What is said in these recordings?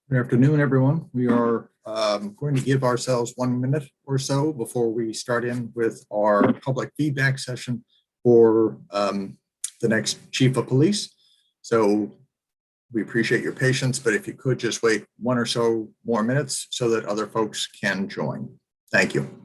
Good afternoon, everyone. We are going to give ourselves 1 minute or so before we start in with our public feedback session for the next chief of police. So we appreciate your patience, but if you could just wait 1 or so more minutes so that other folks can join. Thank you.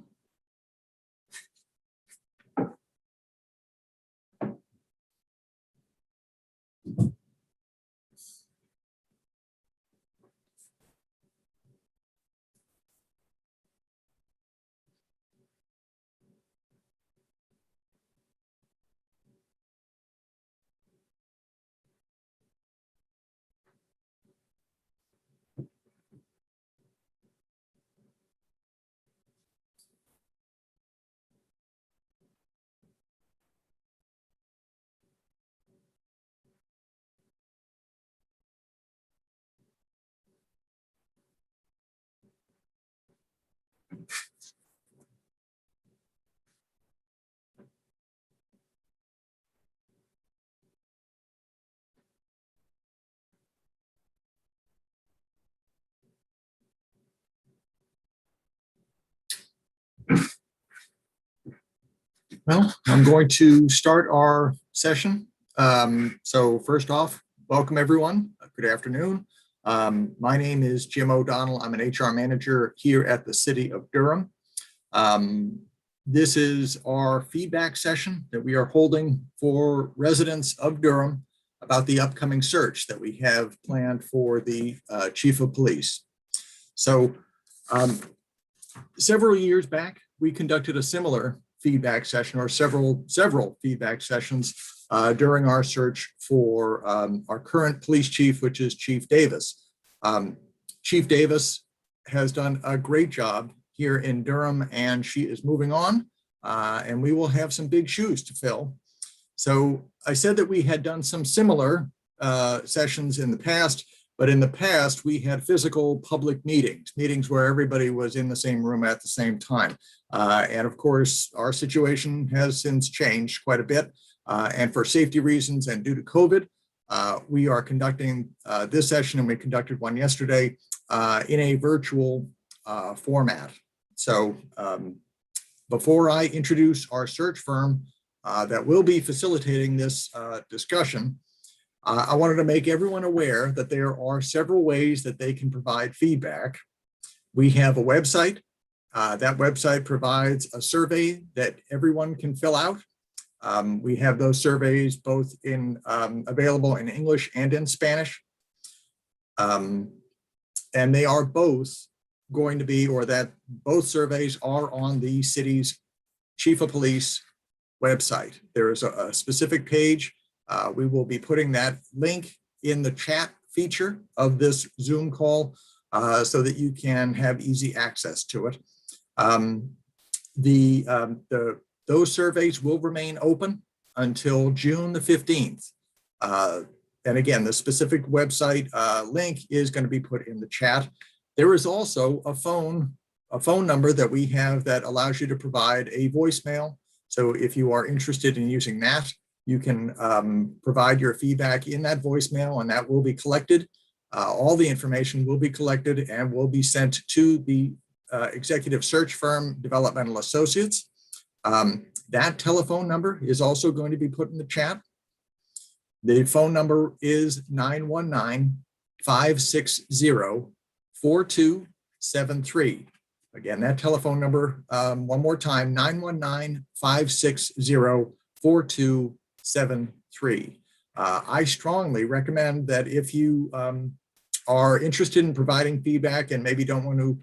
Well, I'm going to start our session. So first off, welcome everyone. Good afternoon. My name is Jim O'Donnell. I'm an HR manager here at the City of Durham. This is our feedback session that we are holding for residents of Durham about the upcoming search that we have planned for the chief of police. So several years back, we conducted a similar feedback session, or several feedback sessions during our search for our current police chief, which is Chief Davis. Chief Davis has done a great job here in Durham, and she is moving on, and we will have some big shoes to fill. So I said that we had done some similar sessions in the past, but in the past we had physical public meetings where everybody was in the same room at the same time. And of course, our situation has since changed quite a bit. And for safety reasons and due to COVID, we are conducting this session, and we conducted one yesterday in a virtual format. So before I introduce our search firm that will be facilitating this discussion, I wanted to make everyone aware that there are several ways that they can provide feedback. We have a website. That website provides a survey that everyone can fill out. We have those surveys both available in English and in Spanish. And they are both going to be, or that both surveys are on the city's chief of police website. There is a specific page. We will be putting that link in the chat feature of this Zoom call so that you can have easy access to it. Those surveys will remain open until June the 15th. And again, the specific website link is going to be put in the chat. There is also a phone number that we have that allows you to provide a voicemail. So if you are interested in using that, you can provide your feedback in that voicemail, and that will be collected. All the information will be collected and will be sent to the executive search firm, Developmental Associates. That telephone number is also going to be put in the chat. The phone number is 919-560-4273. Again, that telephone number, one more time, 919-560-4273. I strongly recommend that if you are interested in providing feedback and maybe don't want to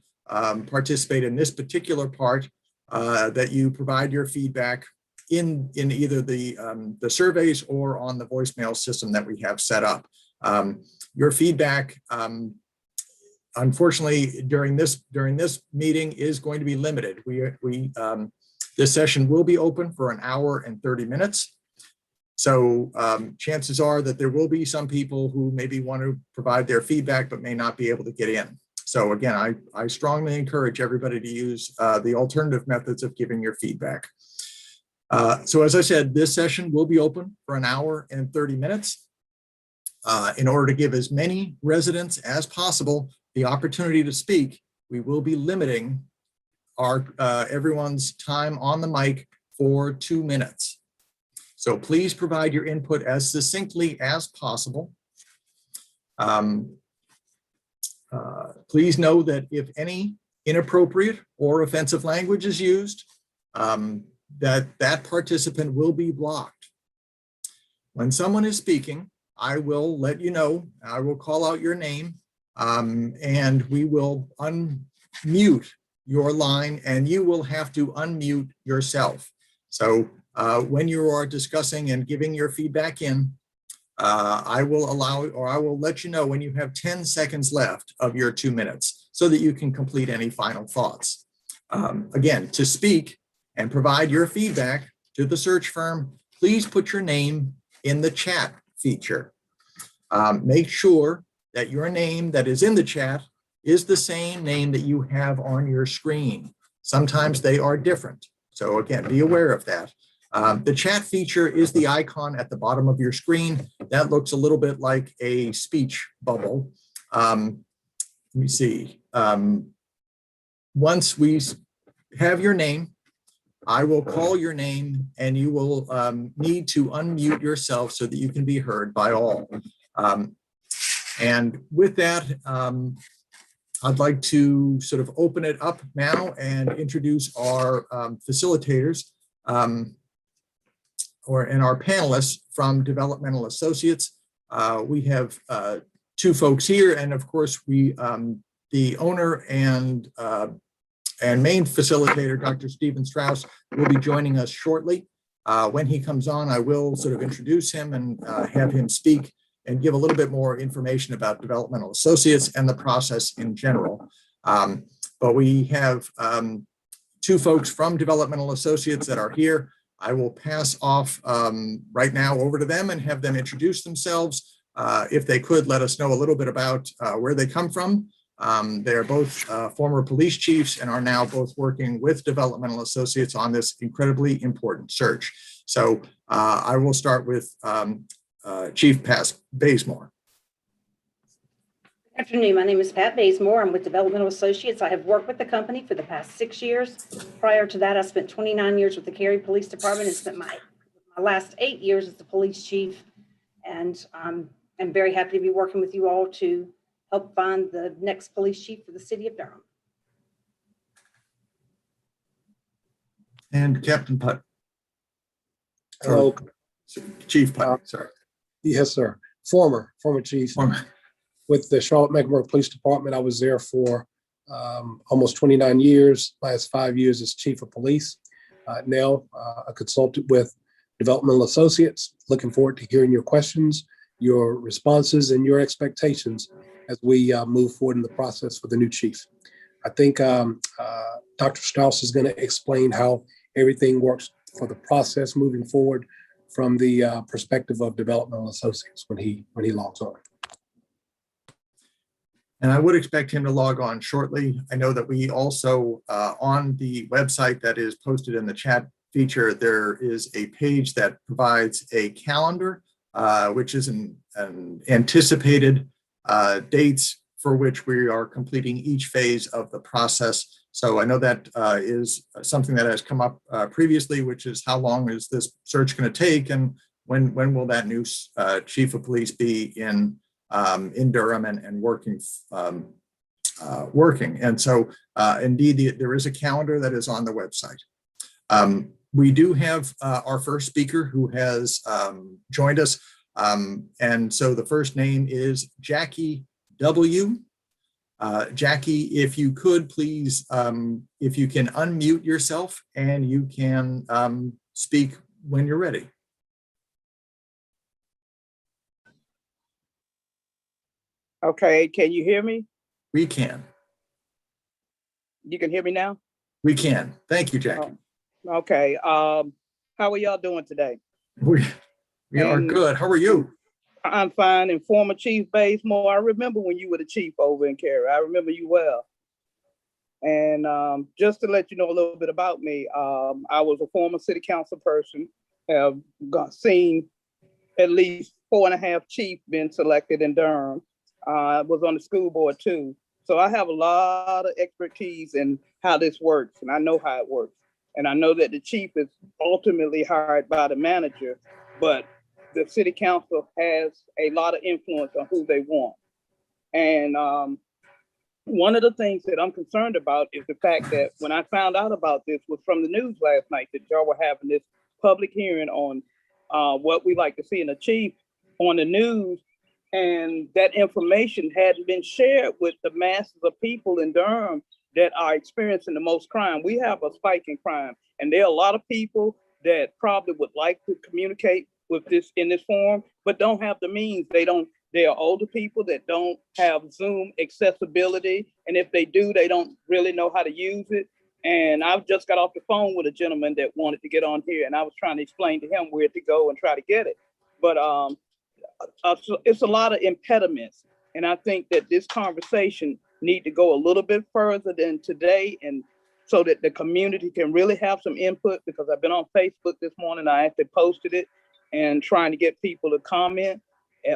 participate in this particular part, that you provide your feedback in either the surveys or on the voicemail system that we have set up. Your feedback, unfortunately, during this meeting is going to be limited. This session will be open for 1 hour and 30 minutes. So chances are that there will be some people who maybe want to provide their feedback but may not be able to get in. So again, I strongly encourage everybody to use the alternative methods of giving your feedback. So as I said, this session will be open for 1 hour and 30 minutes. In order to give as many residents as possible the opportunity to speak, we will be limiting our everyone's time on the mic for 2 minutes. So please provide your input as succinctly as possible. Please know that if any inappropriate or offensive language is used, that participant will be blocked. When someone is speaking, I will let you know, I will call out your name, and we will unmute your line, and you will have to unmute yourself. So when you are discussing and giving your feedback in, I will let you know when you have 10 seconds left of your 2 minutes so that you can complete any final thoughts. Again, to speak and provide your feedback to the search firm, please put your name in the chat feature. Make sure that your name that is in the chat is the same name that you have on your screen. Sometimes they are different. So again, be aware of that. The chat feature is the icon at the bottom of your screen. That looks a little bit like a speech bubble. Let me see. Once we have your name, I will call your name and you will need to unmute yourself so that you can be heard by all. And with that, I'd like to sort of open it up now and introduce our facilitators and our panelists from Developmental Associates. We have 2 folks here, and of course, the owner and main facilitator, Dr. Stephen Strauss, will be joining us shortly. When he comes on, I will sort of introduce him and have him speak and give a little bit more information about Developmental Associates and the process in general. But we have 2 folks from Developmental Associates that are here. I will pass off right now over to them and have them introduce themselves. If they could, let us know a little bit about where they come from. They're both former police chiefs and are now both working with Developmental Associates on this incredibly important search. So I will start with Chief Pat Bazemore. Good afternoon. My name is Pat Bazemore. I'm with Developmental Associates. I have worked with the company for the past 6 years. Prior to that, I spent 29 years with the Cary Police Department and spent my last 8 years as the police chief. And I'm very happy to be working with you all to help find the next police chief for the city of Durham. And Captain Putt. Hello. Chief Putt, sorry. Yes, sir. Former chief with the Charlotte Mecklenburg Police Department. I was there for almost 29 years, last 5 years as chief of police. Now a consultant with Developmental Associates. Looking forward to hearing your questions, your responses, and your expectations as we move forward in the process for the new chief. I think Dr. Strauss is going to explain how everything works for the process moving forward from the perspective of Developmental Associates when he logs on. And I would expect him to log on shortly. I know that we also, on the website that is posted in the chat feature, there is a page that provides a calendar, which is an anticipated dates for which we are completing each phase of the process. So I know that is something that has come up previously, which is how long is this search going to take, and when will that new chief of police be in Durham and working. And so indeed, there is a calendar that is on the website. We do have our first speaker who has joined us. And so the first name is Jackie W. Jackie, if you could please, if you can unmute yourself and you can speak when you're ready. Okay, can you hear me? We can. You can hear me now? We can. Thank you, Jackie. Oh, okay. How are y'all doing today? We are good. How are you? I'm fine. And former Chief Bazemore, I remember when you were the chief over in Cary. I remember you well. And just to let you know a little bit about me, I was a former city council person, have seen at least 4.5 chiefs been selected in Durham. I was on the school board too. So I have a lot of expertise in how this works, and I know how it works. And I know that the chief is ultimately hired by the manager, but the city council has a lot of influence on who they want. And one of the things that I'm concerned about is the fact that when I found out about this was from the news last night that y'all were having this public hearing on what we like to see in a chief on the news. And that information hadn't been shared with the masses of people in Durham that are experiencing the most crime. We have a spike in crime, and there are a lot of people that probably would like to communicate with this in this form, but don't have the means. They are older people that don't have Zoom accessibility, and if they do, they don't really know how to use it. And I've just got off the phone with a gentleman that wanted to get on here, and I was trying to explain to him where to go and try to get it. But so it's a lot of impediments, and I think that this conversation need to go a little bit further than today, and so that the community can really have some input. Because I've been on Facebook this morning, I actually posted it and trying to get people to comment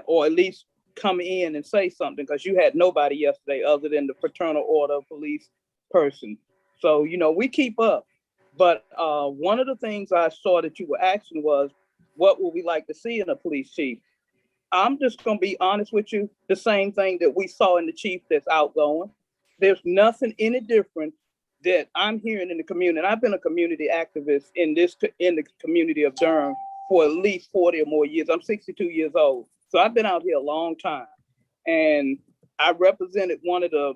or at least come in and say something, because you had nobody yesterday other than the Fraternal Order of Police person. So we keep up. But one of the things I saw that you were asking was, what would we like to see in a police chief? I'm just going to be honest with you. The same thing that we saw in the chief that's outgoing. There's nothing any different that I'm hearing in the community. And I've been a community activist in the community of Durham for at least 40 or more years. I'm 62 years old. So I've been out here a long time. And I represented one of the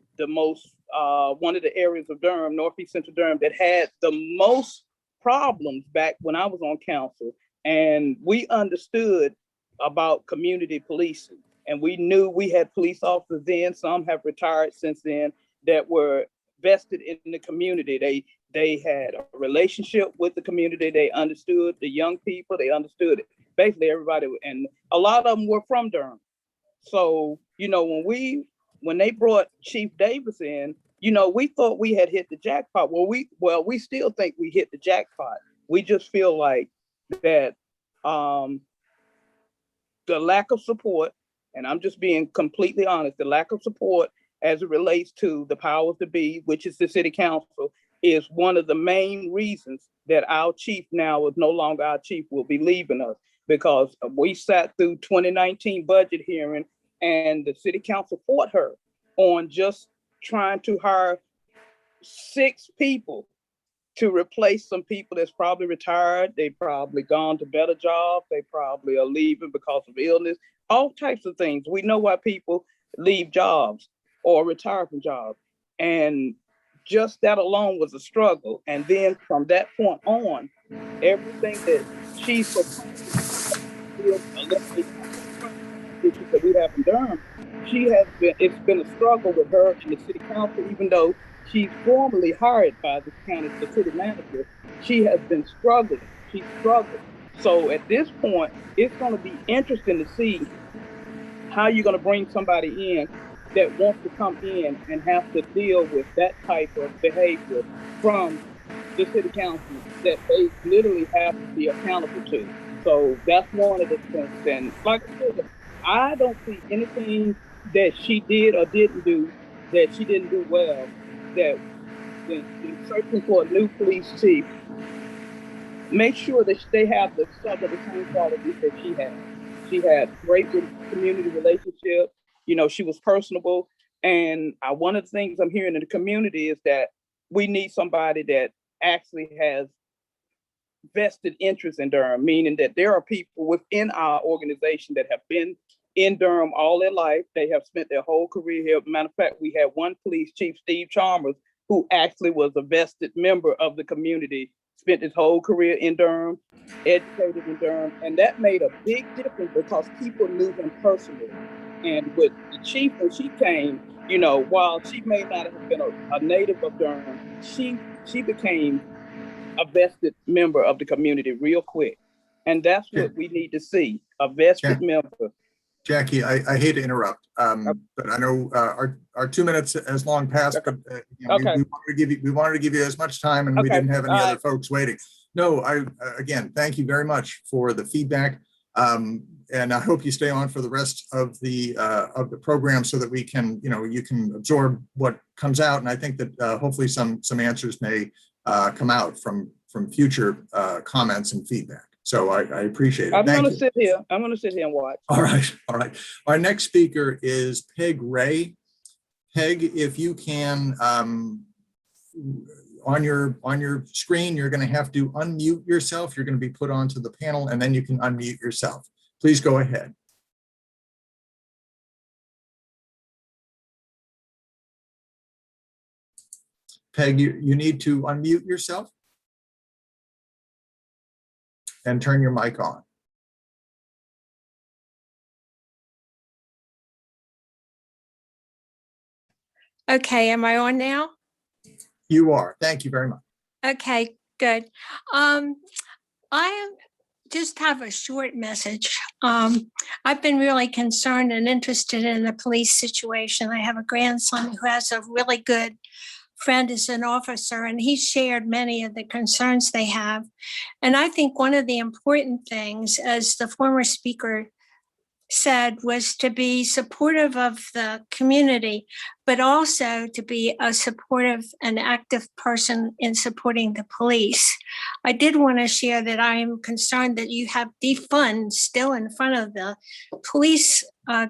areas of Durham, Northeast Central Durham, that had the most problems back when I was on council. And we understood about community policing. And we knew we had police officers then, some have retired since then, that were vested in the community. They had a relationship with the community. They understood the young people. They understood it. Basically everybody, and a lot of them were from Durham. So, when they brought Chief Davis in, we thought we had hit the jackpot. Well, we still think we hit the jackpot. We just feel like that the lack of support, and I'm just being completely honest, the lack of support as it relates to the powers to be, which is the city council, is one of the main reasons that our chief now is no longer our chief, will be leaving us, because we sat through 2019 budget hearing and the city council fought her on just trying to hire 6 people to replace some people that's probably retired. They probably gone to better jobs. They probably are leaving because of illness, all types of things. We know why people leave jobs or retire from jobs. And just that alone was a struggle. And then from that point on, everything that she's proposed that we have in Durham, it's been a struggle with her and the city council, even though she's formally hired by the city manager. She has been struggling. She struggled. So at this point, it's going to be interesting to see how you're going to bring somebody in that wants to come in and have to deal with that type of behavior from the city council that they literally have to be accountable to. So that's one of the things. And like I said, I don't see anything that she did or didn't do that she didn't do well. That when searching for a new police chief, make sure that they have some of the same qualities that she had. She had great community relationships. She was personable. And one of the things I'm hearing in the community is that we need somebody that actually has vested interest in Durham, meaning that there are people within our organization that have been in Durham all their life. They have spent their whole career here. Matter of fact, we had one police chief, Steve Chalmers, who actually was a vested member of the community, spent his whole career in Durham, educated in Durham, and that made a big difference because people knew him personally. And with the chief, when she came, you know, while she may not have been a native of Durham, she became a vested member of the community real quick. And that's what we need to see, a vested member. Jackie, I hate to interrupt, but I know our 2 minutes has long passed, but you know, we wanted to give you as much time, and we didn't have any other folks waiting. No, again, thank you very much for the feedback, and I hope you stay on for the rest of the program so that we can, you know, you can absorb what comes out, and I think that hopefully some answers may come out from future comments and feedback. So I appreciate it. I'm going to sit here. I'm going to sit here and watch. All right. All right. Our next speaker is Peg Ray. Peg, if you can, on your screen, you're going to have to unmute yourself. You're going to be put onto the panel, and then you can unmute yourself. Please go ahead. Peg, you need to unmute yourself and turn your mic on. Okay, am I on now? You are. Thank you very much. Okay, good. I just have a short message. I've been really concerned and interested in the police situation. I have a grandson who has a really good friend as an officer, and he shared many of the concerns they have. And I think one of the important things, as the former speaker said, was to be supportive of the community, but also to be a supportive and active person in supporting the police. I did want to share that I am concerned that you have defund still in front of the police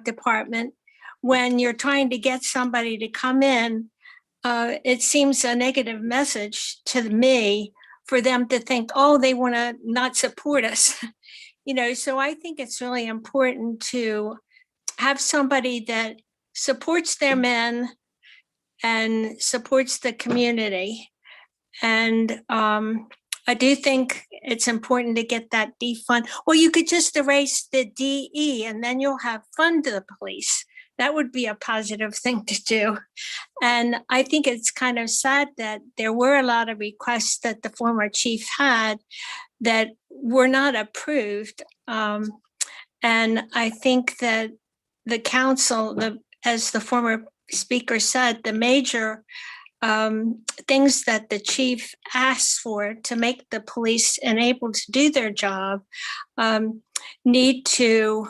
department when you're trying to get somebody to come in. It seems a negative message to me for them to think, oh, they want to not support us. You know, so I think it's really important to have somebody that supports their men and supports the community. And I do think it's important to get that defund. Well, you could just erase the DE and then you'll have fund to the police. That would be a positive thing to do. And I think it's kind of sad that there were a lot of requests that the former chief had that were not approved. And I think that the council, as the former speaker said, the major things that the chief asked for to make the police enabled to do their job need to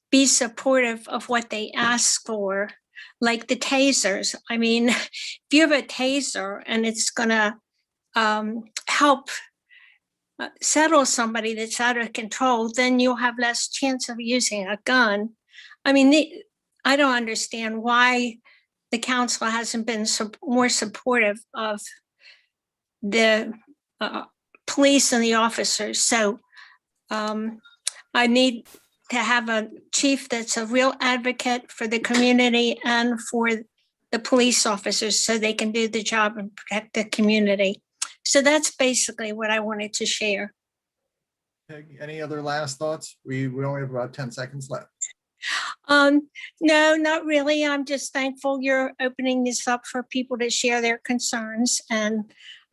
be supportive of what they ask for, like the tasers. I mean, if you have a taser and it's going to help settle somebody that's out of control, then you'll have less chance of using a gun. I mean, I don't understand why the council hasn't been more supportive of the police and the officers. So I need to have a chief that's a real advocate for the community and for the police officers so they can do the job and protect the community. So that's basically what I wanted to share. Peg, any other last thoughts? We only have about 10 seconds left. No, not really. I'm just thankful you're opening this up for people to share their concerns, and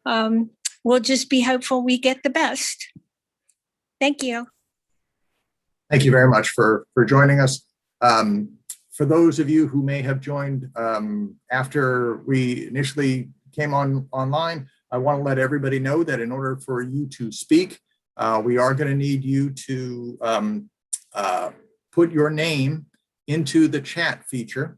we'll just be hopeful we get the best. Thank you. Thank you very much for joining us. For those of you who may have joined after we initially came online, I want to let everybody know that in order for you to speak, we are going to need you to put your name into the chat feature,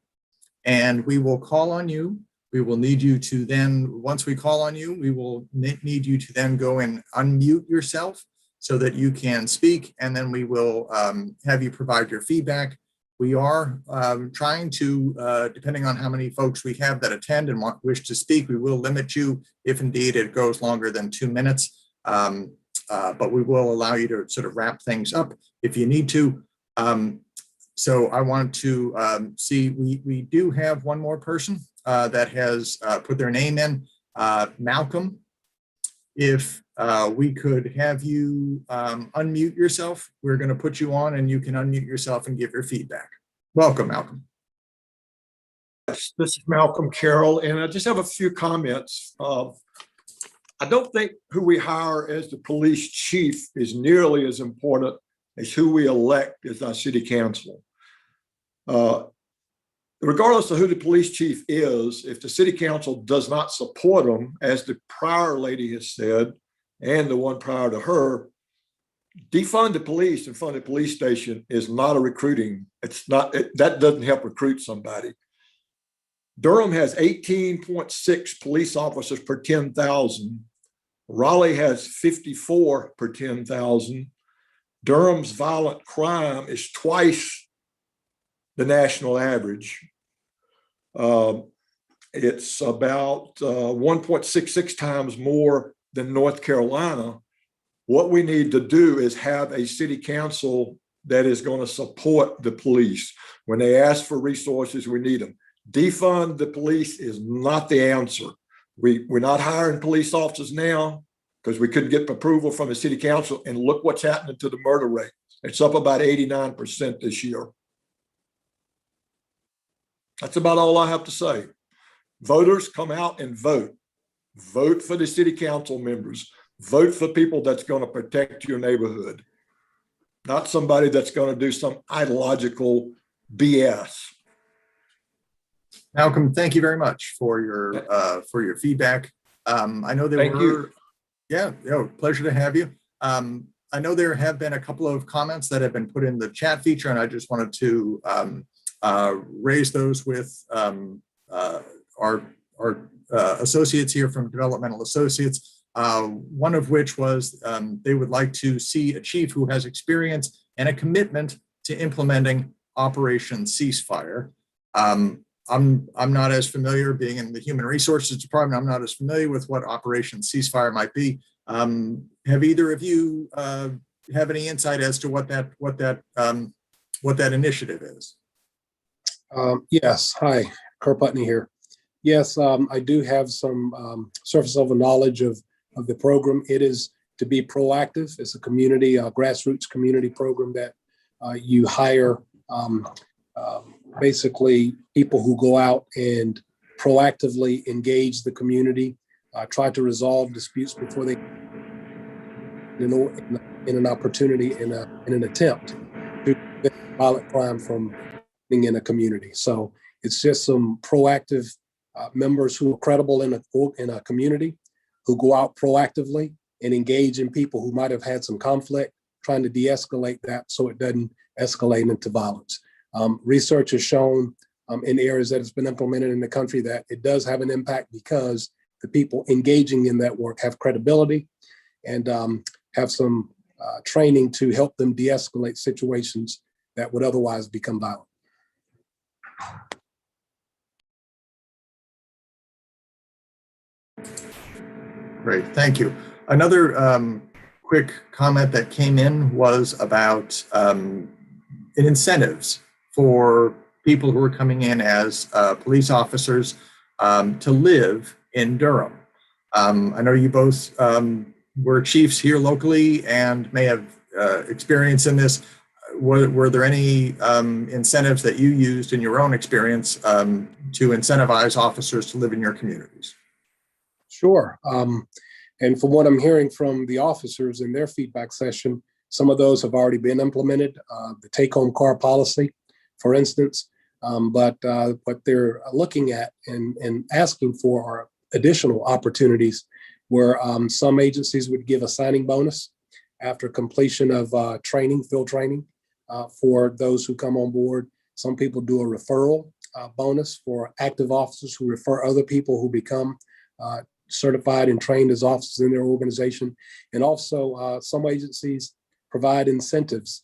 and we will call on you. We will need you to then, once we call on you, we will need you to then go and unmute yourself so that you can speak, and then we will have you provide your feedback. We are trying to, depending on how many folks we have that attend and wish to speak, we will limit you if indeed it goes longer than 2 minutes, but we will allow you to sort of wrap things up if you need to. So I want to see, we do have one more person that has put their name in. Malcolm, if we could have you unmute yourself, we're going to put you on and you can unmute yourself and give your feedback. Welcome, Malcolm. This is Malcolm Carroll, and I just have a few comments. I don't think who we hire as the police chief is nearly as important as who we elect as our city council. Regardless of who the police chief is, if the city council does not support them, as the prior lady has said, and the one prior to her, defund the police and fund the police station is not a recruiting. It's not, that doesn't help recruit somebody. Durham has 18.6 police officers per 10,000. Raleigh has 54 per 10,000. Durham's violent crime is twice the national average. It's about 1.66 times more than North Carolina. What we need to do is have a city council that is going to support the police. When they ask for resources, we need them. Defund the police is not the answer. We're not hiring police officers now because we couldn't get approval from the city council, and look what's happening to the murder rate. It's up about 89% this year. That's about all I have to say. Voters, come out and vote. Vote for the city council members. Vote for people that's going to protect your neighborhood, not somebody that's going to do some ideological BS. Malcolm, thank you very much for your feedback. I know there Thank you. Yeah, pleasure to have you. I know there have been a couple of comments that have been put in the chat feature, and I just wanted to raise those with our associates here from Developmental Associates. One of which was they would like to see a chief who has experience and a commitment to implementing Operation Ceasefire. I'm not as familiar, being in the Human Resources Department, I'm not as familiar with what Operation Ceasefire might be. Have either of you have any insight as to what that initiative is? Yes. Hi, Kurt Putney here. Yes, I do have some surface level knowledge of the program. It is to be proactive. It's a community, grassroots community program that you hire basically people who go out and proactively engage the community, try to resolve disputes before they, in an opportunity, in an attempt to prevent violent crime from being in a community. So it's just some proactive members who are credible in a community, who go out proactively and engage in people who might have had some conflict, trying to de-escalate that so it doesn't escalate into violence. Research has shown in areas that it's been implemented in the country that it does have an impact because the people engaging in that work have credibility and have some training to help them de-escalate situations that would otherwise become violent. Great, thank you. Another quick comment that came in was about incentives for people who are coming in as police officers to live in Durham. I know you both were chiefs here locally and may have experience in this. Were there any incentives that you used in your own experience to incentivize officers to live in your communities? Sure. And from what I'm hearing from the officers in their feedback session, some of those have already been implemented, the take-home car policy, for instance. But what they're looking at and asking for are additional opportunities where some agencies would give a signing bonus after completion of training, field training for those who come on board. Some people do a referral bonus for active officers who refer other people who become certified and trained as officers in their organization. And also some agencies provide incentives,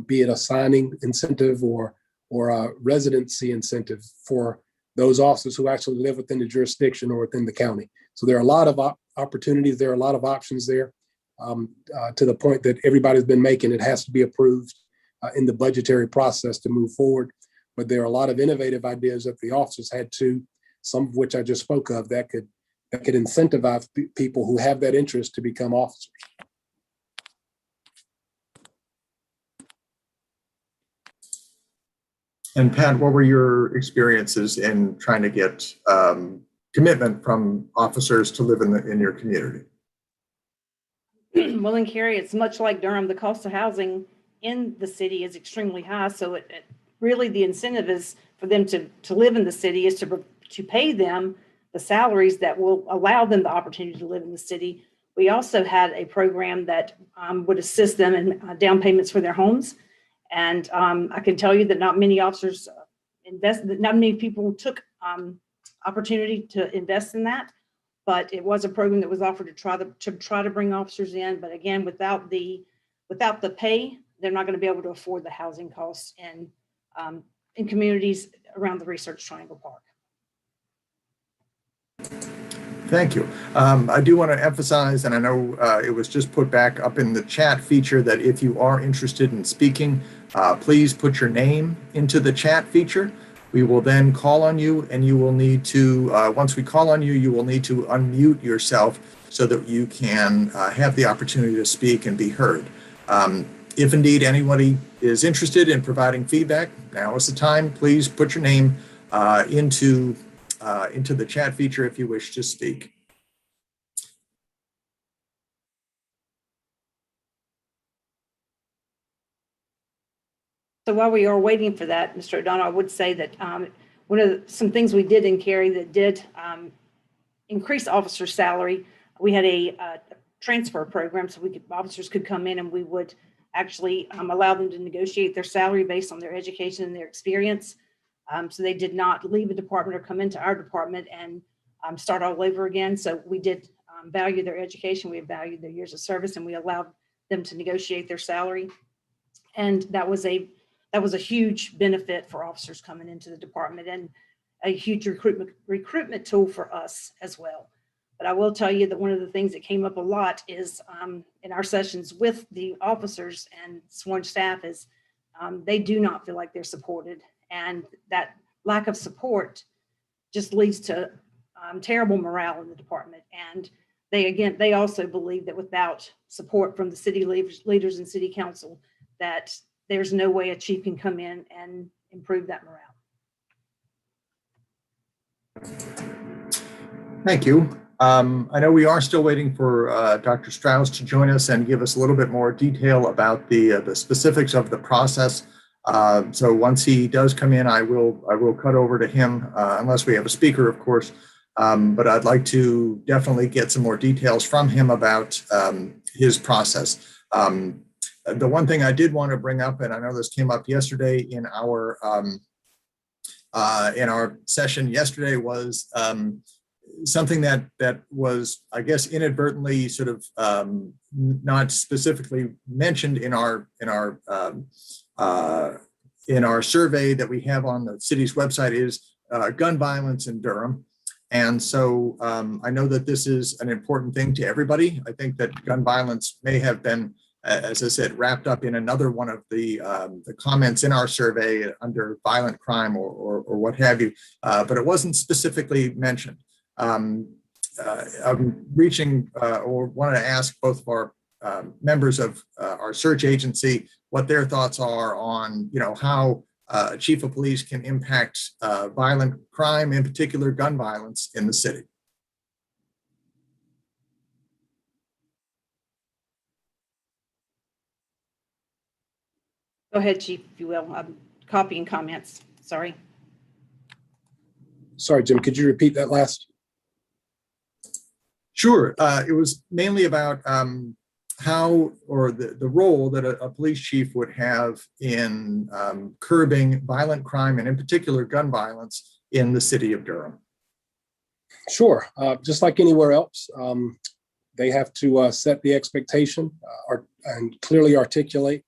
be it a signing incentive or a residency incentive for those officers who actually live within the jurisdiction or within the county. So there are a lot of opportunities, there are a lot of options there, to the point that everybody's been making. It has to be approved in the budgetary process to move forward. But there are a lot of innovative ideas that the officers had too, some of which I just spoke of, that could incentivize people who have that interest to become officers. And Pat, what were your experiences in trying to get commitment from officers to live in your community? Well, in Cary, it's much like Durham. The cost of housing in the city is extremely high. So it really, the incentive is for them to live in the city is to pay them the salaries that will allow them the opportunity to live in the city. We also had a program that would assist them in down payments for their homes. And I can tell you that not many officers not many people took opportunity to invest in that. But it was a program that was offered to try to bring officers in. But again, without the pay, they're not going to be able to afford the housing costs in communities around the Research Triangle Park. Thank you. I do want to emphasize, and I know it was just put back up in the chat feature, that if you are interested in speaking, please put your name into the chat feature. We will then call on you, and you will need to, once we call on you, you will need to unmute yourself so that you can have the opportunity to speak and be heard. If indeed anybody is interested in providing feedback, now is the time. Please put your name into the chat feature if you wish to speak. So while we are waiting for that, Mr. O'Donnell, I would say that some things we did in Cary that did increase officer salary, we had a transfer program, so officers could come in and we would actually allow them to negotiate their salary based on their education and their experience. So they did not leave a department or come into our department and start all over again. So we did value their education, we valued their years of service, and we allowed them to negotiate their salary. And that was a huge benefit for officers coming into the department, and a huge recruitment tool for us as well. But I will tell you that one of the things that came up a lot is in our sessions with the officers and sworn staff is they do not feel like they're supported. And that lack of support just leads to terrible morale in the department. And they also believe that without support from the city leaders and city council, that there's no way a chief can come in and improve that morale. Thank you. I know we are still waiting for Dr. Strauss to join us and give us a little bit more detail about the specifics of the process. So once he does come in, I will cut over to him, unless we have a speaker, of course. But I'd like to definitely get some more details from him about his process. The one thing I did want to bring up, and I know this came up yesterday in our session yesterday, was something that was, I guess, inadvertently sort of not specifically mentioned in our survey that we have on the city's website, is gun violence in Durham. And so I know that this is an important thing to everybody. I think that gun violence may have been, as I said, wrapped up in another one of the comments in our survey under violent crime or what have you, but it wasn't specifically mentioned. I'm reaching or wanted to ask both of our members of our search agency what their thoughts are on, how a chief of police can impact violent crime, in particular gun violence in the city. Go ahead, Chief, if you will. I'm copying comments. Sorry. Sorry, Jim, could you repeat that last? Sure. It was mainly about how, or the role that a police chief would have in curbing violent crime, and in particular gun violence in the city of Durham. Sure. Just like anywhere else, they have to set the expectation and clearly articulate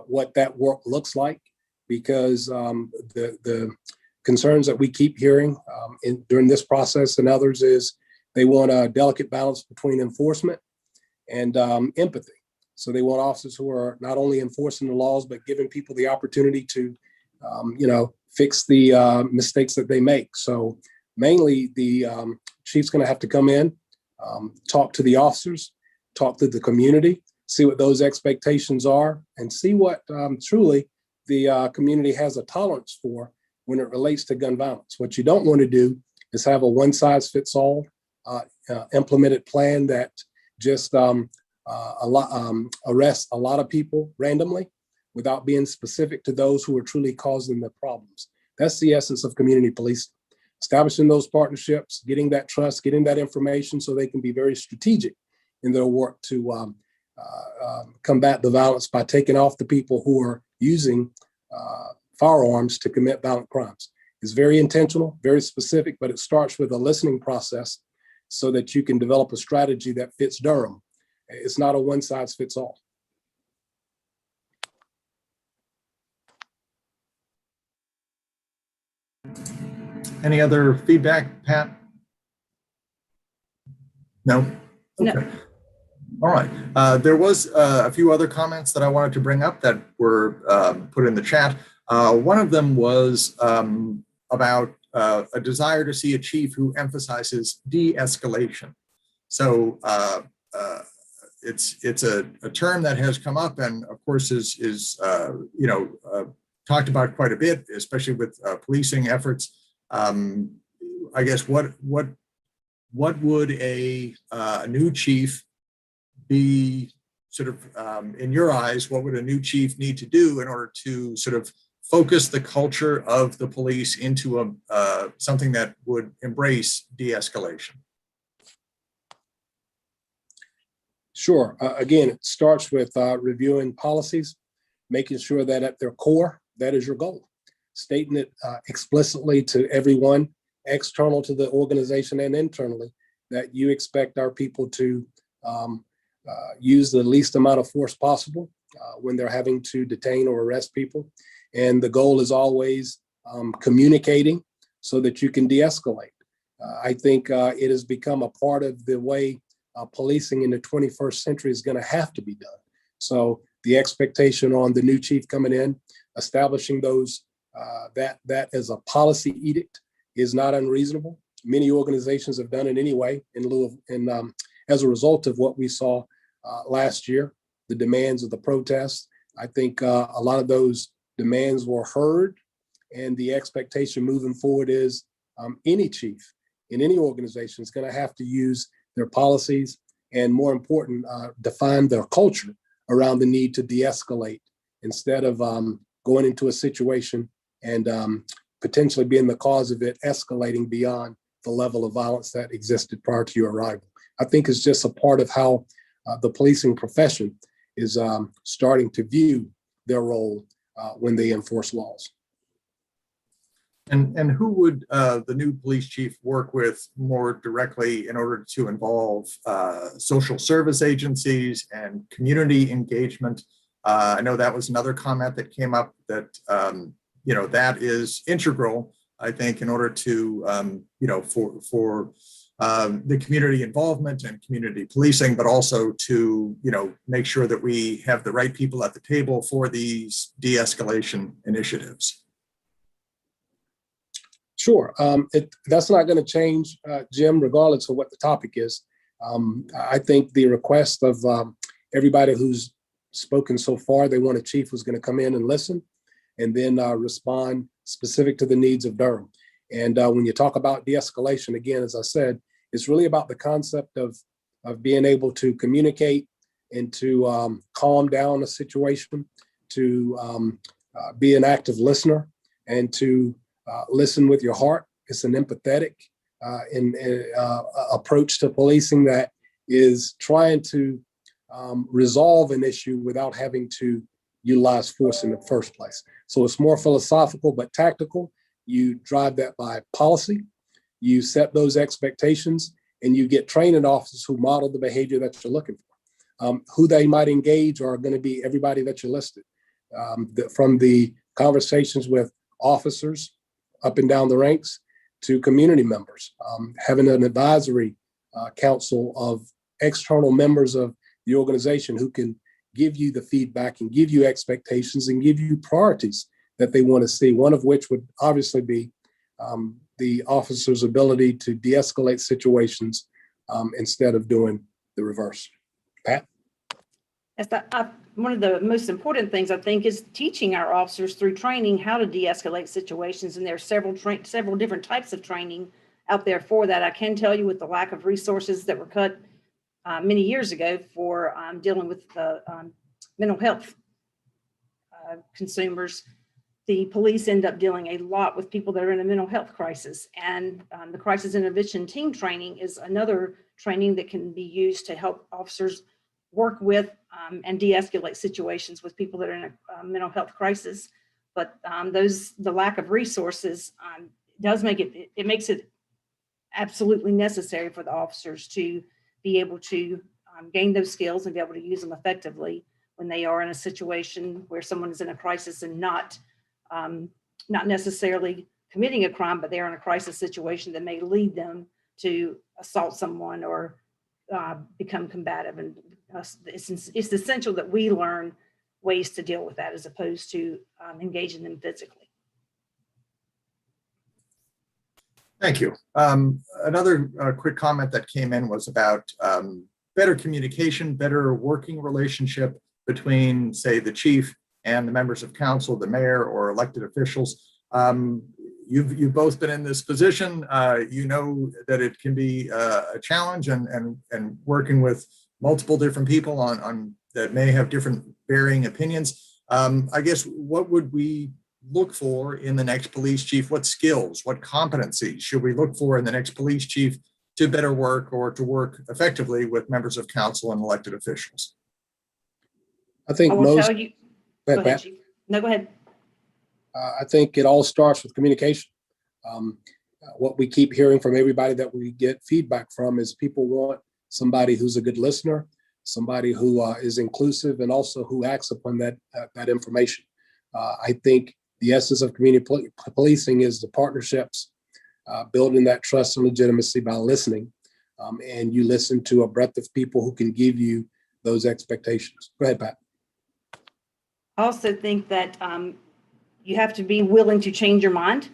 what that work looks like, because the concerns that we keep hearing during this process and others is they want a delicate balance between enforcement and empathy. So they want officers who are not only enforcing the laws, but giving people the opportunity to, fix the mistakes that they make. So mainly the chief's going to have to come in, talk to the officers, talk to the community, see what those expectations are, and see what truly the community has a tolerance for when it relates to gun violence. What you don't want to do is have a one-size-fits-all implemented plan that just arrests a lot of people randomly without being specific to those who are truly causing the problems. That's the essence of community policing. Establishing those partnerships, getting that trust, getting that information so they can be very strategic in their work to combat the violence by taking off the people who are using firearms to commit violent crimes. It's very intentional, very specific, but it starts with a listening process so that you can develop a strategy that fits Durham. It's not a one size fits all. Any other feedback, Pat? No? No. Okay. All right. There was a few other comments that I wanted to bring up that were put in the chat. One of them was about a desire to see a chief who emphasizes de-escalation. So it's a term that has come up and of course is talked about quite a bit, especially with policing efforts. I guess what would a new chief be sort of in your eyes? What would a new chief need to do in order to sort of focus the culture of the police into something that would embrace de-escalation? Sure. Again, it starts with reviewing policies, making sure that at their core, that is your goal. Stating it explicitly to everyone, external to the organization and internally, that you expect our people to use the least amount of force possible when they're having to detain or arrest people. And the goal is always communicating so that you can de-escalate. I think it has become a part of the way policing in the 21st century is going to have to be done. So the expectation on the new chief coming in, establishing those that as a policy edict is not unreasonable. Many organizations have done it anyway as a result of what we saw last year, the demands of the protests. I think a lot of those demands were heard, and the expectation moving forward is any chief in any organization is going to have to use their policies and, more important, define their culture around the need to de-escalate instead of going into a situation and potentially being the cause of it escalating beyond the level of violence that existed prior to your arrival. I think it's just a part of how the policing profession is starting to view their role when they enforce laws. And who would the new police chief work with more directly in order to involve social service agencies and community engagement? I know that was another comment that came up that, that is integral, I think, in order to, for the community involvement and community policing, but also to, make sure that we have the right people at the table for these de-escalation initiatives. Sure. That's not going to change, Jim, regardless of what the topic is. I think the request of everybody who's spoken so far, they want a chief who's going to come in and listen and then respond specific to the needs of Durham. And when you talk about de-escalation, again, as I said, it's really about the concept of being able to communicate and to calm down a situation, to be an active listener, and to listen with your heart. It's an empathetic approach to policing that is trying to resolve an issue without having to utilize force in the first place. So it's more philosophical but tactical. You drive that by policy. You set those expectations, and you get training officers who model the behavior that you're looking for. Who they might engage are going to be everybody that you listed, from the conversations with officers up and down the ranks to community members, having an advisory council of external members of the organization who can give you the feedback and give you expectations and give you priorities that they want to see, one of which would obviously be the officer's ability to de-escalate situations instead of doing the reverse. Pat? One of the most important things, I think, is teaching our officers through training how to de-escalate situations. And there are several different types of training out there for that. I can tell you, with the lack of resources that were cut many years ago for dealing with the mental health consumers, the police end up dealing a lot with people that are in a mental health crisis. And the crisis intervention team training is another training that can be used to help officers work with and de-escalate situations with people that are in a mental health crisis. But the lack of resources does make it makes it absolutely necessary for the officers to be able to gain those skills and be able to use them effectively when they are in a situation where someone is in a crisis and not necessarily committing a crime, but they're in a crisis situation that may lead them to assault someone or become combative. And it's essential that we learn ways to deal with that as opposed to engaging them physically. Thank you. Another quick comment that came in was about better communication, better working relationship between, say, the chief and the members of council, the mayor, or elected officials. You've both been in this position. You know that it can be a challenge, and working with multiple different people on that may have different varying opinions. I guess, what would we look for in the next police chief? What skills, what competencies should we look for in the next police chief to better work or to work effectively with members of council and elected officials? I think I will most. tell you. Go Go ahead, ahead, Pat. Chief. No, go ahead. I think it all starts with communication. What we keep hearing from everybody that we get feedback from is people want somebody who's a good listener, somebody who is inclusive, and also who acts upon that information. I think the essence of community policing is the partnerships, building that trust and legitimacy by listening. And you listen to a breadth of people who can give you those expectations. Go ahead, Pat. I also think that you have to be willing to change your mind.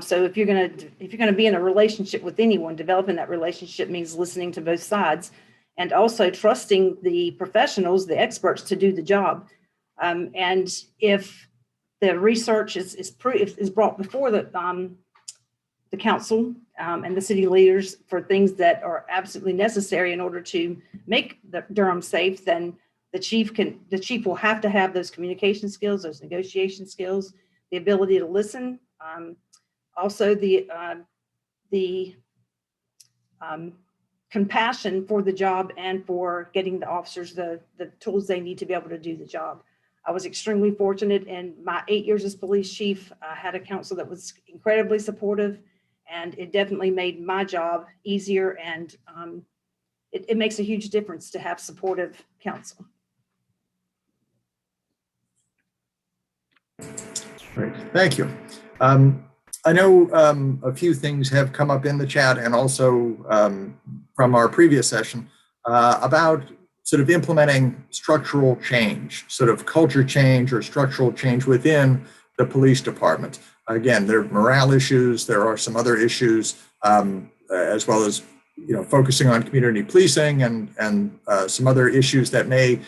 So if you're going to be in a relationship with anyone, developing that relationship means listening to both sides, and also trusting the professionals, the experts, to do the job. And if the research is brought before the council and the city leaders for things that are absolutely necessary in order to make Durham safe, then the chief will have to have those communication skills, those negotiation skills, the ability to listen, also the compassion for the job and for getting the officers the tools they need to be able to do the job. I was extremely fortunate in my 8 years as police chief. I had a council that was incredibly supportive, and it definitely made my job easier, and it makes a huge difference to have supportive council. Great, thank you. I know a few things have come up in the chat and also from our previous session about sort of implementing structural change, sort of culture change or structural change within the police department. Again, there are morale issues, there are some other issues, as well as, you know, focusing on community policing and some other issues that may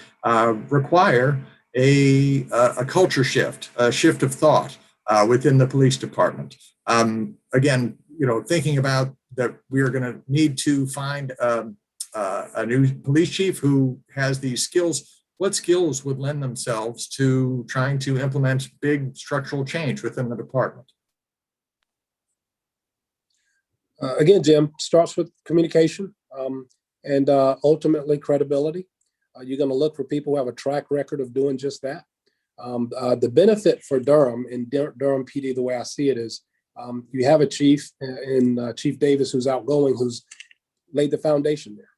require a culture shift, a shift of thought within the police department. Again, you know, thinking about that, we are going to need to find a new police chief who has these skills. What skills would lend themselves to trying to implement big structural change within the department? Again, Jim, starts with communication and ultimately credibility. You're going to look for people who have a track record of doing just that. The benefit for Durham and Durham PD, the way I see it, is you have a chief in Chief Davis who's outgoing, who's laid the foundation there.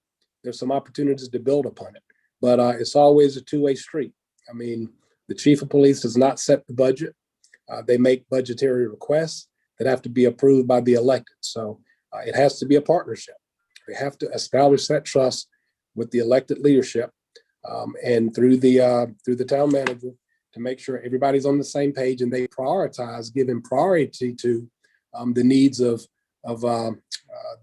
There's some opportunities to build upon it, but it's always a two-way street. I mean, the chief of police does not set the budget. They make budgetary requests that have to be approved by the elected. So it has to be a partnership. We have to establish that trust with the elected leadership and through the town manager to make sure everybody's on the same page and they prioritize giving priority to the needs of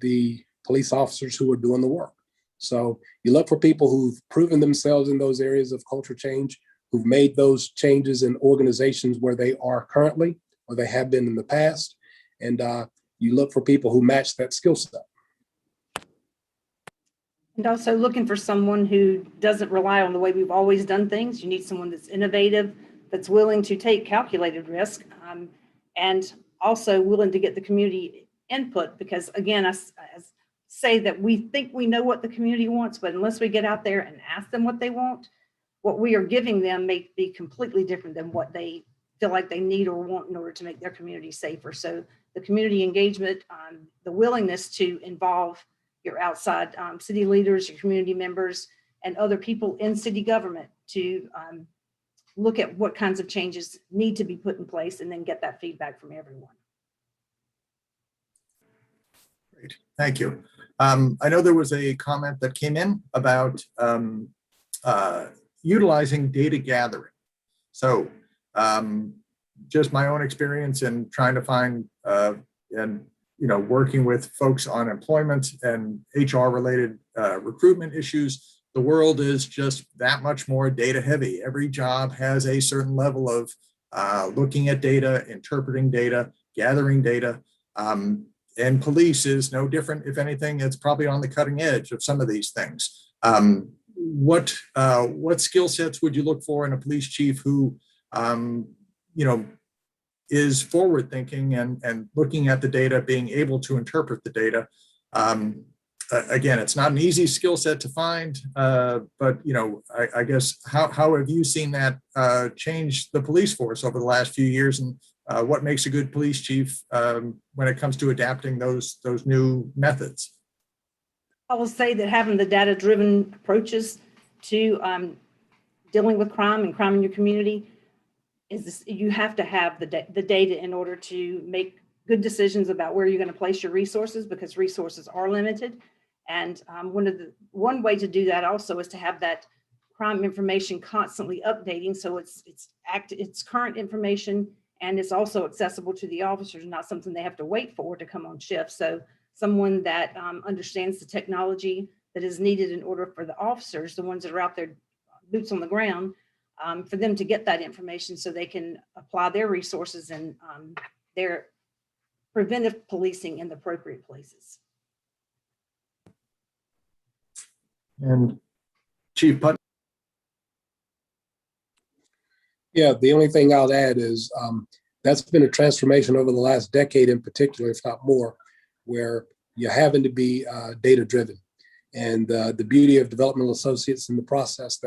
the police officers who are doing the work. So you look for people who've proven themselves in those areas of culture change, who've made those changes in organizations where they are currently or they have been in the past. And you look for people who match that skill set. And also looking for someone who doesn't rely on the way we've always done things. You need someone that's innovative, that's willing to take calculated risk, and also willing to get the community input. Because again, I say that we think we know what the community wants, but unless we get out there and ask them what they want, what we are giving them may be completely different than what they feel like they need or want in order to make their community safer. So the community engagement, the willingness to involve your outside city leaders, your community members, and other people in city government to look at what kinds of changes need to be put in place and then get that feedback from everyone. Great, thank you. I know there was a comment that came in about utilizing data gathering. So just my own experience in trying to find and working with folks on employment and HR related recruitment issues, the world is just that much more data heavy. Every job has a certain level of looking at data, interpreting data, gathering data. And police is no different. If anything, it's probably on the cutting edge of some of these things. What skill sets would you look for in a police chief who, is forward thinking and looking at the data, being able to interpret the data? Again, it's not an easy skill set to find, but I guess how have you seen that change the police force over the last few years, and what makes a good police chief when it comes to adapting those new methods? I will say that having the data-driven approaches to dealing with crime and crime in your community is this, you have to have the data in order to make good decisions about where you're going to place your resources, because resources are limited. And one way to do that also is to have that crime information constantly updating, so it's current information and it's also accessible to the officers, not something they have to wait for to come on shift. So someone that understands the technology that is needed in order for the officers, the ones that are out there, boots on the ground, for them to get that information so they can apply their resources and their preventive policing in the appropriate places. And Chief Putnam. Yeah, the only thing I'll add is that's been a transformation over the last decade in particular, if not more, where you're having to be data driven. And the beauty of developmental associates in the process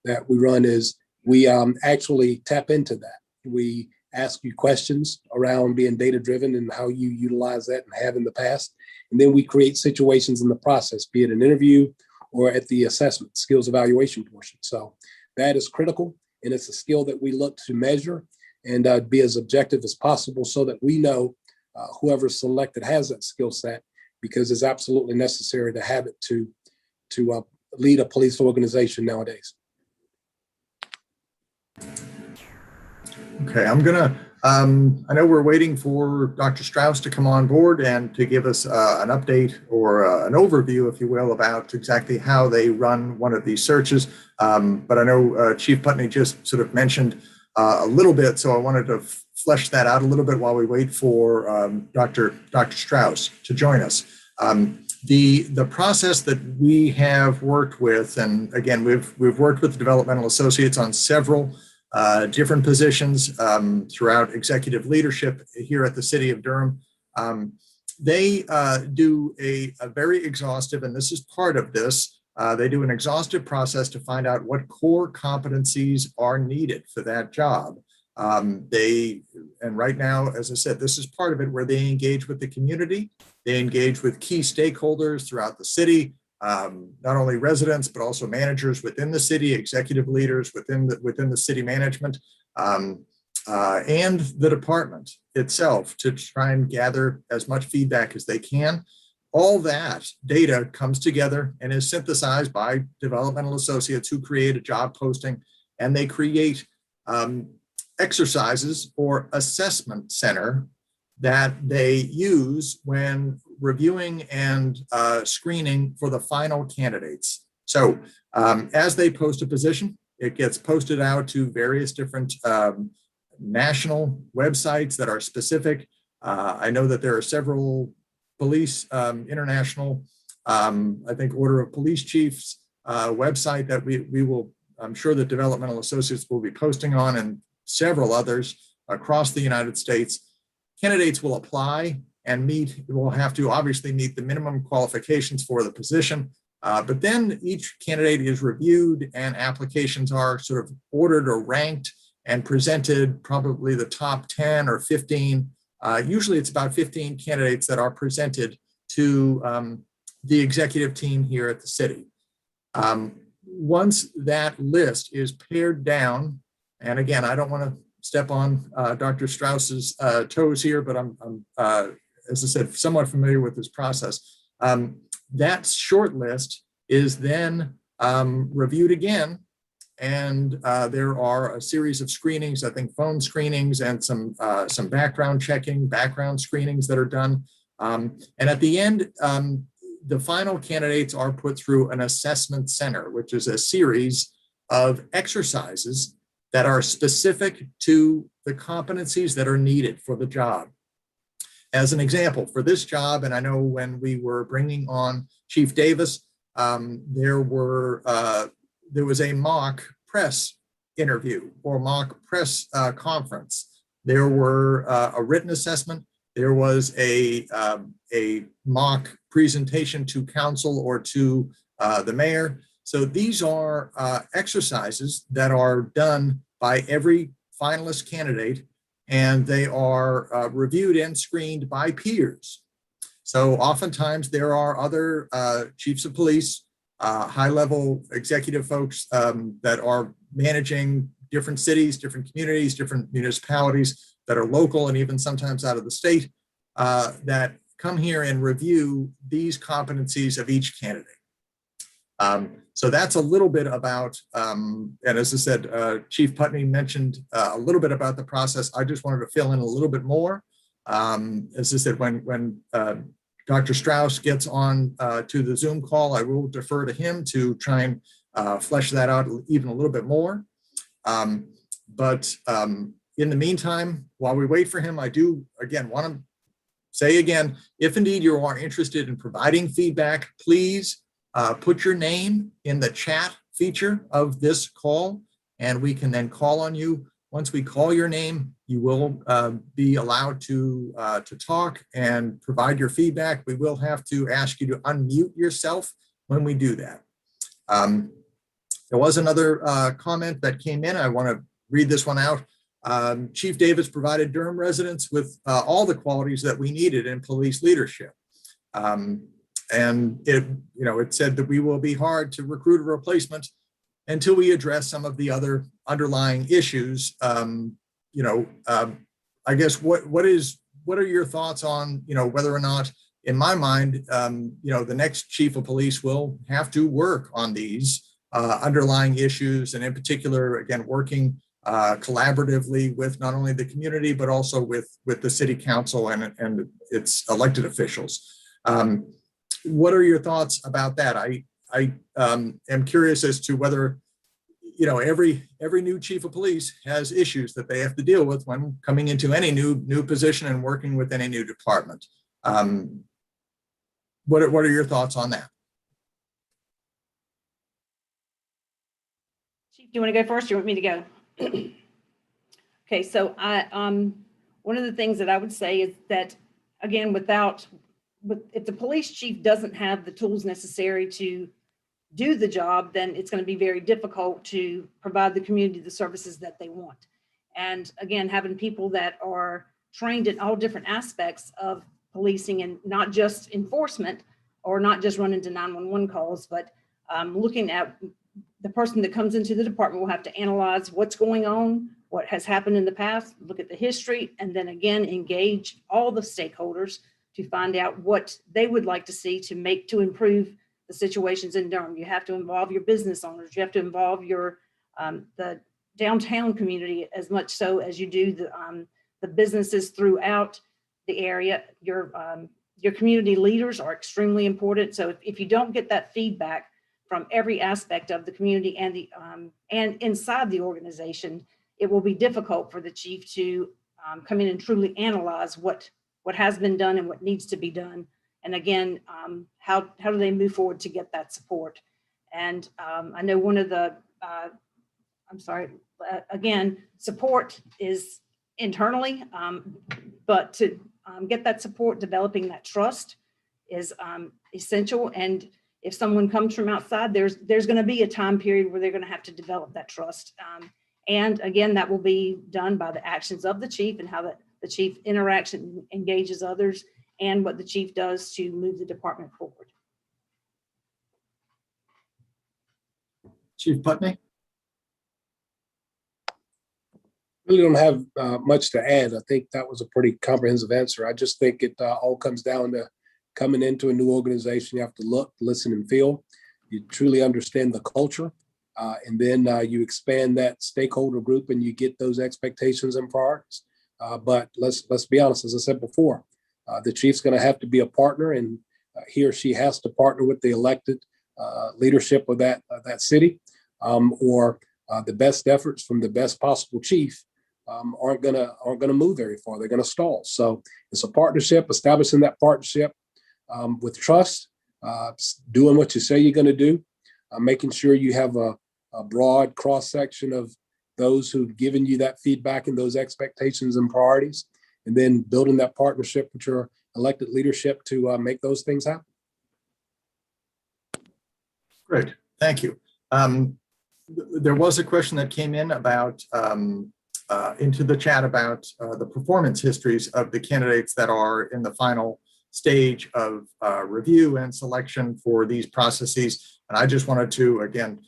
that we run is we actually tap into that. We ask you questions around being data driven and how you utilize that and have in the past. And then we create situations in the process, be it an interview or at the assessment skills evaluation portion. So that is critical. And it's a skill that we look to measure and be as objective as possible so that we know whoever's selected has that skill set, because it's absolutely necessary to have it to lead a police organization nowadays. Okay, I'm gonna, I know we're waiting for Dr. Strauss to come on board and to give us an update or an overview, if you will, about exactly how they run one of these searches. But I know Chief Putney just sort of mentioned a little bit, so I wanted to flesh that out a little bit while we wait for Dr. Strauss to join us. The process that we have worked with, and again, we've worked with the developmental associates on several different positions throughout executive leadership here at the city of Durham. They do a very exhaustive, and this is part of this, they do an exhaustive process to find out what core competencies are needed for that job. And right now, as I said, this is part of it where they engage with the community. They engage with key stakeholders throughout the city, not only residents, but also managers within the city, executive leaders within the city management, and the department itself, to try and gather as much feedback as they can. All that data comes together and is synthesized by developmental associates who create a job posting, and they create exercises or assessment center that they use when reviewing and screening for the final candidates. So as they post a position, it gets posted out to various different national websites that are specific. I know that there are several police international, I think, Order of Police Chiefs website that we will, I'm sure that developmental associates will be posting on, and several others across the United States. Candidates will apply and will have to obviously meet the minimum qualifications for the position. But then each candidate is reviewed and applications are sort of ordered or ranked and presented, probably the top 10 or 15. Usually it's about 15 candidates that are presented to the executive team here at the city. Once that list is pared down, and again, I don't want to step on Dr. Strauss's toes here, but I'm as I said, somewhat familiar with this process. That short list is then reviewed again, and there are a series of screenings, I think phone screenings and some background checking, background screenings that are done. And at the end, the final candidates are put through an assessment center, which is a series of exercises that are specific to the competencies that are needed for the job. As an example, for this job, and I know when we were bringing on Chief Davis, there was a mock press interview or mock press conference. There were a written assessment. There was a mock presentation to council or to the mayor. So these are exercises that are done by every finalist candidate, and they are reviewed and screened by peers. So oftentimes there are other chiefs of police, high-level executive folks that are managing different cities, different communities, different municipalities that are local and even sometimes out of the state that come here and review these competencies of each candidate. So that's a little bit about, and as I said, Chief Putney mentioned a little bit about the process. I just wanted to fill in a little bit more. As I said, when Dr. Strauss gets on to the Zoom call, I will defer to him to try and flesh that out even a little bit more. But in the meantime, while we wait for him, I do, again, want to say again, if indeed you are interested in providing feedback, please put your name in the chat feature of this call, and we can then call on you. Once we call your name, you will be allowed to talk and provide your feedback. We will have to ask you to unmute yourself when we do that. There was another comment that came in. I want to read this one out. Chief Davis provided Durham residents with all the qualities that we needed in police leadership. And it said that we will be hard to recruit a replacement until we address some of the other underlying issues. I guess what are your thoughts on whether or not, in my mind, the next chief of police will have to work on these underlying issues, and in particular, again, working collaboratively with not only the community but also with the city council and its elected officials. What are your thoughts about that? I am curious as to whether every new chief of police has issues that they have to deal with when coming into any new position and working with any new department. What are your thoughts on that? Chief, do you want to go first or you want me to go? Okay, so one of the things that I would say is that, again, if the police chief doesn't have the tools necessary to do the job, then it's going to be very difficult to provide the community the services that they want. And again, having people that are trained in all different aspects of policing and not just enforcement or not just running to 911 calls, but looking at the person that comes into the department will have to analyze what's going on, what has happened in the past, look at the history, and then again, engage all the stakeholders to find out what they would like to see to improve the situations in Durham. You have to involve your business owners. You have to involve the downtown community as much so as you do the businesses throughout the area. Your community leaders are extremely important. So if you don't get that feedback from every aspect of the community and inside the organization, it will be difficult for the chief to come in and truly analyze what has been done and what needs to be done. And again, how do they move forward to get that support? And I know one of the, again, support is internally, but to get that support, developing that trust is essential. And if someone comes from outside, there's going to be a time period where they're going to have to develop that trust. And again, that will be done by the actions of the chief and how the chief interacts and engages others, and what the chief does to move the department forward. Chief Putney? Really don't have much to add. I think that was a pretty comprehensive answer. I just think it all comes down to coming into a new organization. You have to look, listen, and feel. You truly understand the culture, and then you expand that stakeholder group, and you get those expectations and priorities. But let's be honest, as I said before, the chief's going to have to be a partner, and he or she has to partner with the elected leadership of that city, or the best efforts from the best possible chief aren't gonna move very far. They're gonna stall. So it's a partnership, establishing that partnership with trust, doing what you say you're going to do, making sure you have a broad cross section of those who've given you that feedback and those expectations and priorities, and then building that partnership with your elected leadership to make those things happen. Great, thank you. There was a question that came in about into the chat about the performance histories of the candidates that are in the final stage of review and selection for these processes. And I just wanted to, again,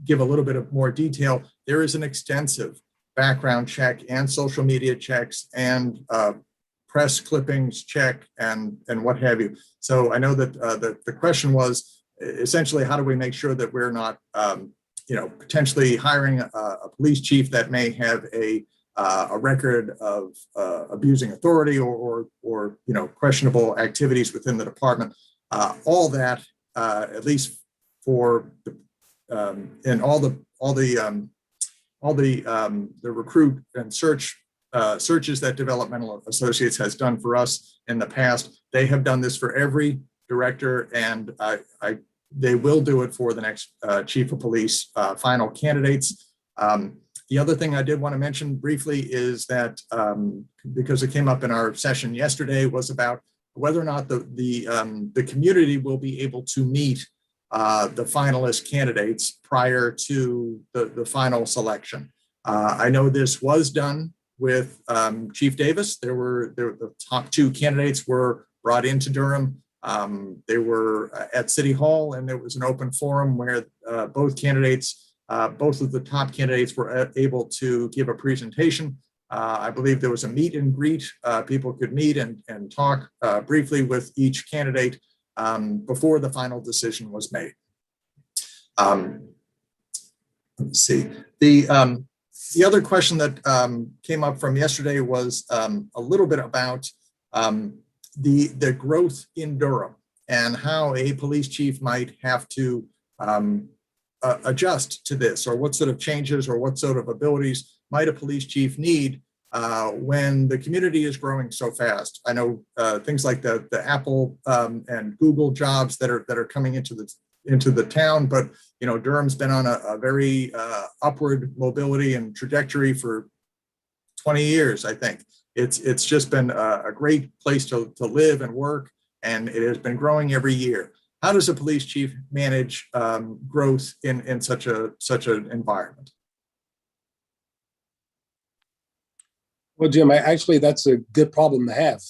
give a little bit of more detail. There is an extensive background check and social media checks and press clippings check and what have you. So I know that the question was essentially, how do we make sure that we're not potentially hiring a police chief that may have a record of abusing authority or questionable activities within the department. All that, at least for and all the recruit and searches that Developmental Associates has done for us in the past. They have done this for every director, and they will do it for the next chief of police final candidates. The other thing I did want to mention briefly is that because it came up in our session yesterday, was about whether or not the community will be able to meet the finalist candidates prior to the final selection. I know this was done with Chief Davis. The top two candidates were brought into Durham. They were at City Hall, and there was an open forum where both of the top candidates were able to give a presentation. I believe there was a meet and greet. People could meet and talk briefly with each candidate before the final decision was made. Let's see. The other question that came up from yesterday was a little bit about the growth in Durham and how a police chief might have to adjust to this, or what sort of changes or what sort of abilities might a police chief need when the community is growing so fast. I know things like the Apple and Google jobs that are coming into the town, but Durham's been on a very upward mobility and trajectory for 20 years, I think. It's just been a great place to live and work, and it has been growing every year. How does a police chief manage growth in such an environment? Well, Jim, actually, that's a good problem to have.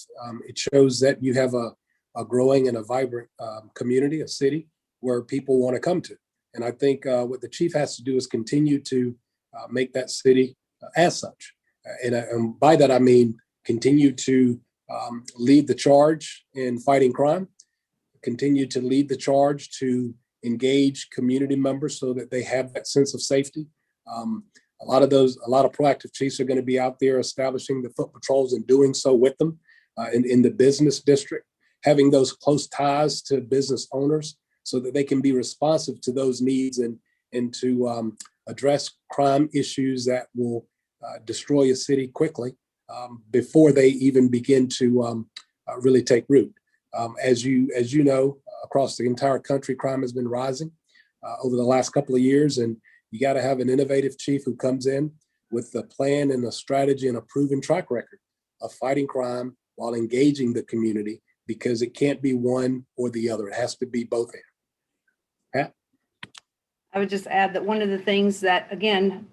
It shows that you have a growing and a vibrant community, a city where people want to come to. And I think what the chief has to do is continue to make that city as such. And by that, I mean, continue to lead the charge in fighting crime, continue to lead the charge to engage community members so that they have that sense of safety. A lot of proactive chiefs are going to be out there establishing the foot patrols and doing so with them in the business district, having those close ties to business owners so that they can be responsive to those needs and to address crime issues that will destroy a city quickly before they even begin to really take root. As you know, across the entire country, crime has been rising over the last couple of years, and you got to have an innovative chief who comes in with a plan and a strategy and a proven track record of fighting crime while engaging the community, because it can't be one or the other. It has to be both. Pat? I would just add that one of the things that, again,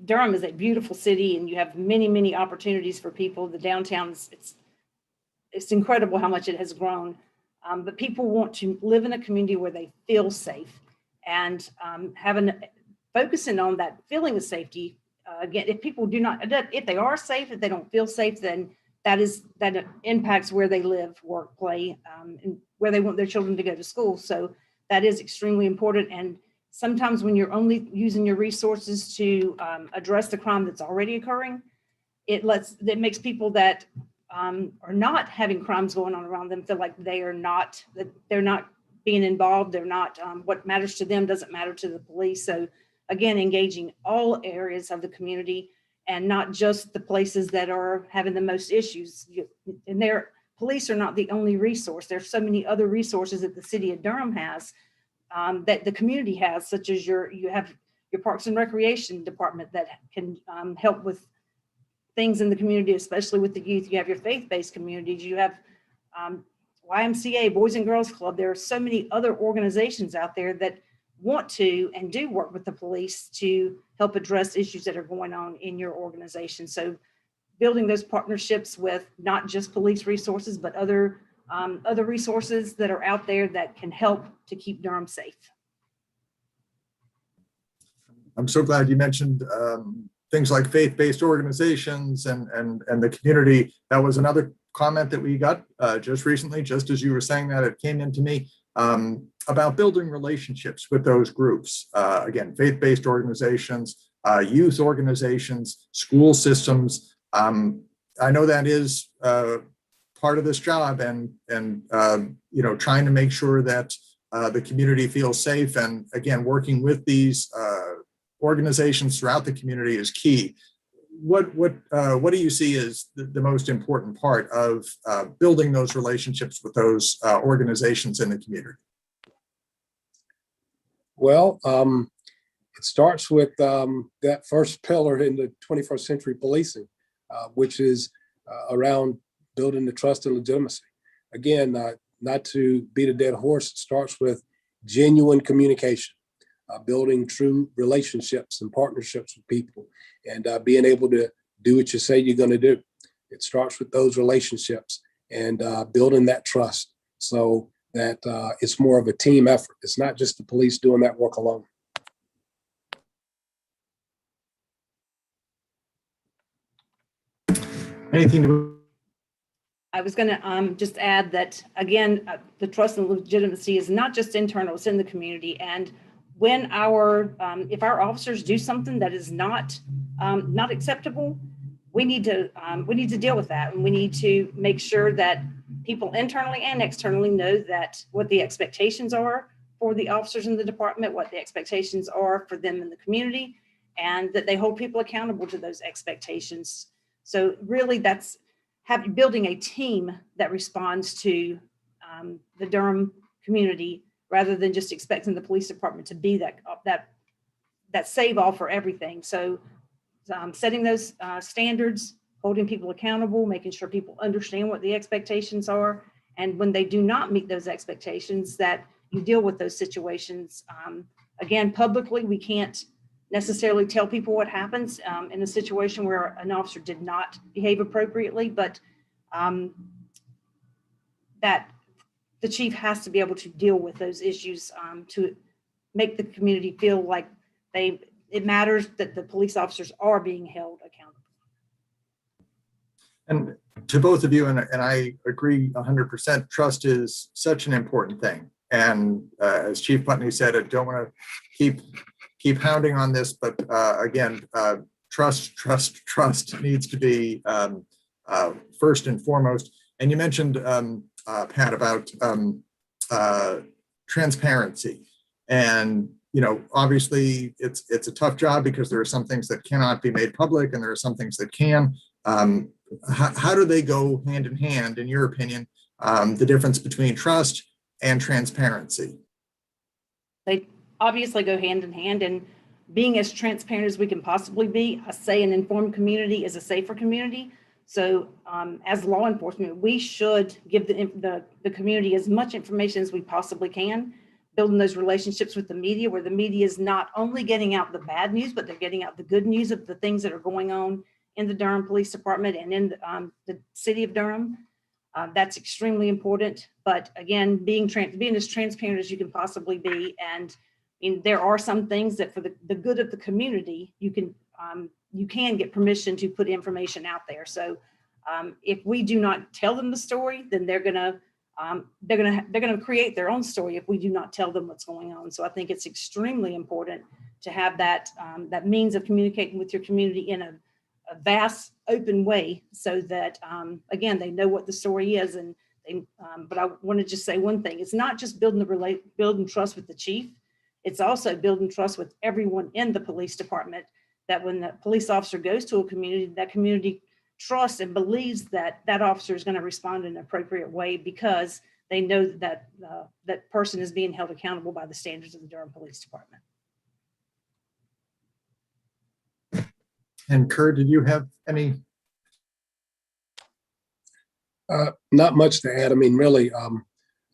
Durham is a beautiful city, and you have many, many opportunities for people. The downtown, it's incredible how much it has grown. But people want to live in a community where they feel safe, and focusing on that feeling of safety. Again, if they are safe, if they don't feel safe, then that impacts where they live, work, play, and where they want their children to go to school. So that is extremely important. And sometimes when you're only using your resources to address the crime that's already occurring, it makes people that are not having crimes going on around them feel like they're not being involved. They're not, what matters to them doesn't matter to the police. So again, engaging all areas of the community and not just the places that are having the most issues. And police are not the only resource. There's so many other resources that the city of Durham has, that the community has, such as you have your Parks and Recreation Department that can help with things in the community, especially with the youth. You have your faith-based communities. You have YMCA, Boys and Girls Club. There are so many other organizations out there that want to and do work with the police to help address issues that are going on in your organization. So building those partnerships with not just police resources, but other resources that are out there that can help to keep Durham safe. I'm so glad you mentioned things like faith-based organizations and the community. That was another comment that we got just recently, just as you were saying that, it came into me about building relationships with those groups. Again, faith-based organizations, youth organizations, school systems. I know that is part of this job, and trying to make sure that the community feels safe. And again, working with these organizations throughout the community is key. What do you see as the most important part of building those relationships with those organizations in the community? Well, it starts with that first pillar in the 21st century policing, which is around building the trust and legitimacy. Again, not to beat a dead horse, it starts with genuine communication. Building true relationships and partnerships with people, and being able to do what you say you're going to do. It starts with those relationships and building that trust so that it's more of a team effort. It's not just the police doing that work alone. Anything to I was going to just add that, again, the trust and legitimacy is not just internal, it's in the community. And when if our officers do something that is not acceptable, we need to deal with that, and we need to make sure that people internally and externally know that what the expectations are for the officers in the department, what the expectations are for them in the community, and that they hold people accountable to those expectations. So really, that's building a team that responds to the Durham community, rather than just expecting the police department to be that save all for everything. So setting those standards, holding people accountable, making sure people understand what the expectations are. And when they do not meet those expectations, that you deal with those situations. Again, publicly, we can't necessarily tell people what happens in a situation where an officer did not behave appropriately, but that the chief has to be able to deal with those issues to make the community feel like it matters that the police officers are being held accountable. And to both of you, and I agree 100%, trust is such an important thing. And as Chief Putney said, I don't want to keep hounding on this, but again, trust needs to be first and foremost. And you mentioned, Pat, about transparency. And obviously, it's a tough job because there are some things that cannot be made public, and there are some things that can. How do they go hand in hand, in your opinion, the difference between trust and transparency? They obviously go hand in hand, and being as transparent as we can possibly be. I say an informed community is a safer community. So as law enforcement, we should give the community as much information as we possibly can, building those relationships with the media, where the media is not only getting out the bad news, but they're getting out the good news of the things that are going on in the Durham Police Department and in the city of Durham. That's extremely important. But again, being as transparent as you can possibly be. And there are some things that for the good of the community, you can get permission to put information out there. So if we do not tell them the story, then they're gonna create their own story if we do not tell them what's going on. So I think it's extremely important to have that means of communicating with your community in a vast, open way, so that again, they know what the story is. And but I want to just say one thing: it's not just building trust with the chief; it's also building trust with everyone in the police department. That when the police officer goes to a community, that community trusts and believes that that officer is going to respond in an appropriate way, because they know that that person is being held accountable by the standards of the Durham Police Department. And Kurt, did you have any? Not much to add. I mean, really,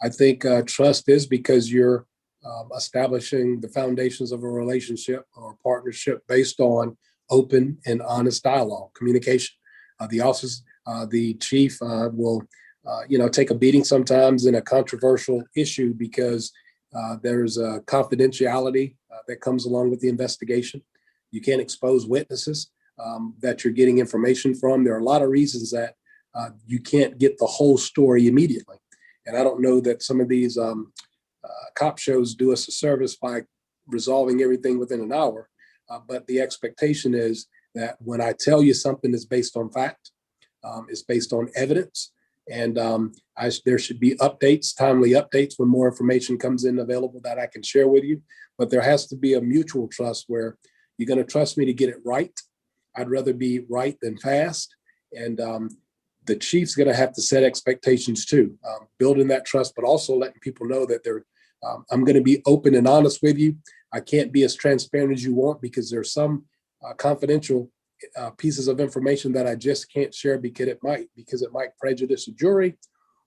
I think trust is because you're establishing the foundations of a relationship or partnership based on open and honest dialogue, communication. The officers, the chief will, take a beating sometimes in a controversial issue because there's a confidentiality that comes along with the investigation. You can't expose witnesses that you're getting information from. There are a lot of reasons that you can't get the whole story immediately. And I don't know that some of these cop shows do us a service by resolving everything within an hour. But the expectation is that when I tell you something is based on fact, it's based on evidence, and there should be updates, timely updates when more information comes in available that I can share with you. But there has to be a mutual trust where you're going to trust me to get it right. I'd rather be right than fast. And the chief's going to have to set expectations too, building that trust, but also letting people know that I'm going to be open and honest with you. I can't be as transparent as you want because there's some confidential pieces of information that I just can't share because it might prejudice a jury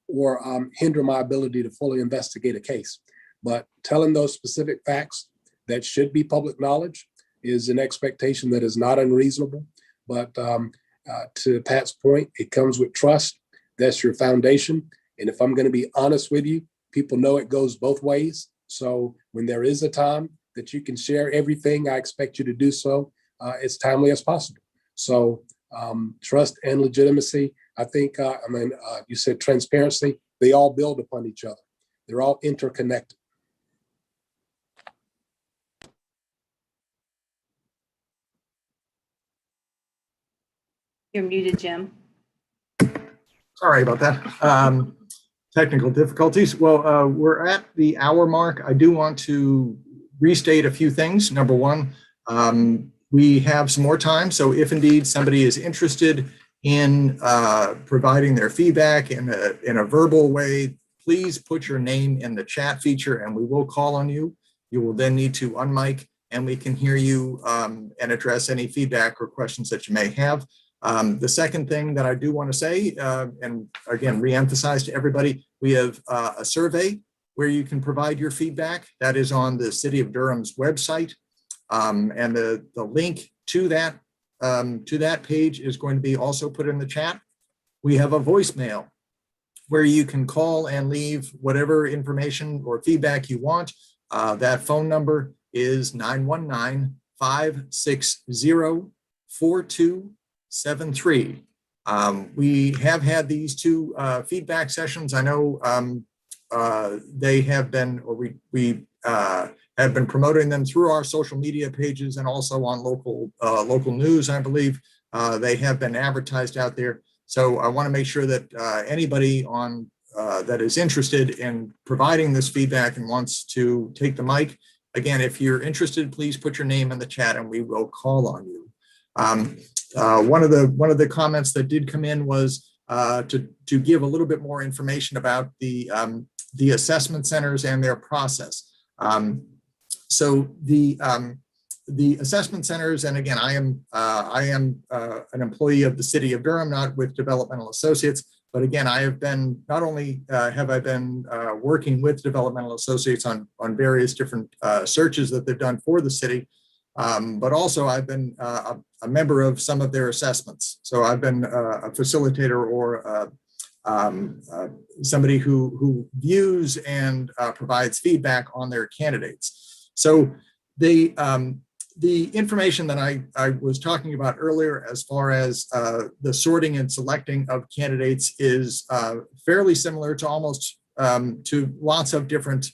or hinder my ability to fully investigate a case. But telling those specific facts that should be public knowledge is an expectation that is not unreasonable. But to Pat's point, it comes with trust. That's your foundation. And if I'm going to be honest with you, people know it goes both ways. So when there is a time that you can share everything, I expect you to do so as timely as possible. So trust and legitimacy, I think, you said transparency, they all build upon each other. They're all interconnected. You're muted, Jim. Sorry about that. Technical difficulties. Well, we're at the hour mark. I do want to restate a few things. Number one, we have some more time. So if indeed somebody is interested in providing their feedback in a verbal way, please put your name in the chat feature and we will call on you. You will then need to unmic and we can hear you and address any feedback or questions that you may have. The second thing that I do want to say, and again, reemphasize to everybody, we have a survey where you can provide your feedback. That is on the City of Durham's website. And the link to that page is going to be also put in the chat. We have a voicemail where you can call and leave whatever information or feedback you want. That phone number is 919-560-4273. We have had these two feedback sessions. I know they have been, or we have been promoting them through our social media pages and also on local news, I believe. They have been advertised out there. So I want to make sure that anybody on that is interested in providing this feedback and wants to take the mic, again, if you're interested, please put your name in the chat and we will call on you. One of the comments that did come in was to give a little bit more information about the assessment centers and their process. So the assessment centers, and again, I am an employee of the City of Durham, not with Developmental Associates, but again, I have been, not only have I been working with Developmental Associates on various different searches that they've done for the city, but also I've been a member of some of their assessments. So I've been a facilitator or somebody who views and provides feedback on their candidates. So the information that I was talking about earlier, as far as the sorting and selecting of candidates, is fairly similar to almost to lots of different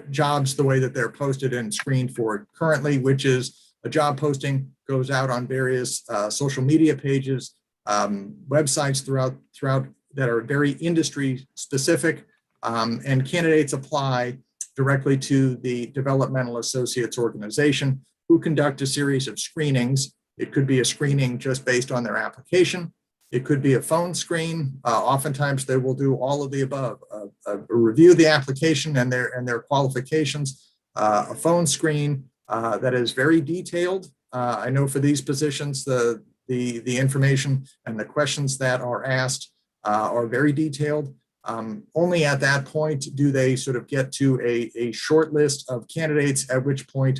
jobs, the way that they're posted and screened for currently, which is a job posting goes out on various social media pages, websites throughout that are very industry specific, and candidates apply directly to the Developmental Associates organization, who conduct a series of screenings. It could be a screening just based on their application. It could be a phone screen. Oftentimes they will do all of the above, a review of the application and their qualifications, a phone screen that is very detailed. I know for these positions, the information and the questions that are asked are very detailed. Only at that point do they sort of get to a short list of candidates, at which point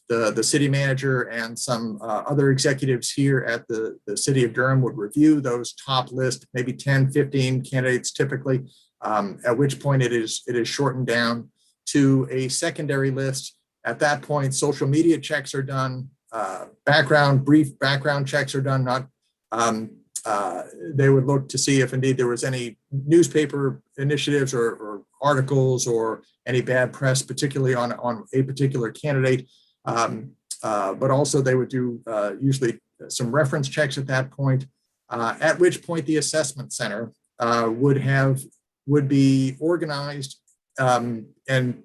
the city manager and some other executives here at the City of Durham would review those top list, maybe 10, 15 candidates typically, at which point it is shortened down to a secondary list. At that point, social media checks are done, brief background checks are done. They would look to see if indeed there was any newspaper initiatives or articles or any bad press, particularly on a particular candidate. But also they would do usually some reference checks at that point, at which point the assessment center would be organized, and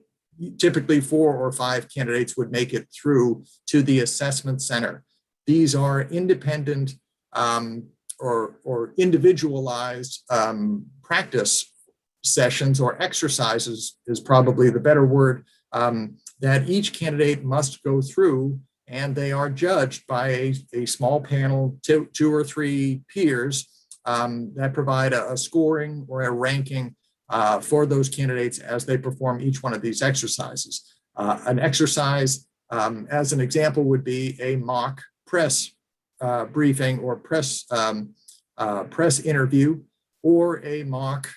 typically 4 or 5 candidates would make it through to the assessment center. These are independent or individualized practice sessions, or exercises is probably the better word, that each candidate must go through, and they are judged by a small panel, 2 or 3 peers that provide a scoring or a ranking for those candidates as they perform each one of these exercises. An exercise, as an example, would be a mock press briefing or press interview, or a mock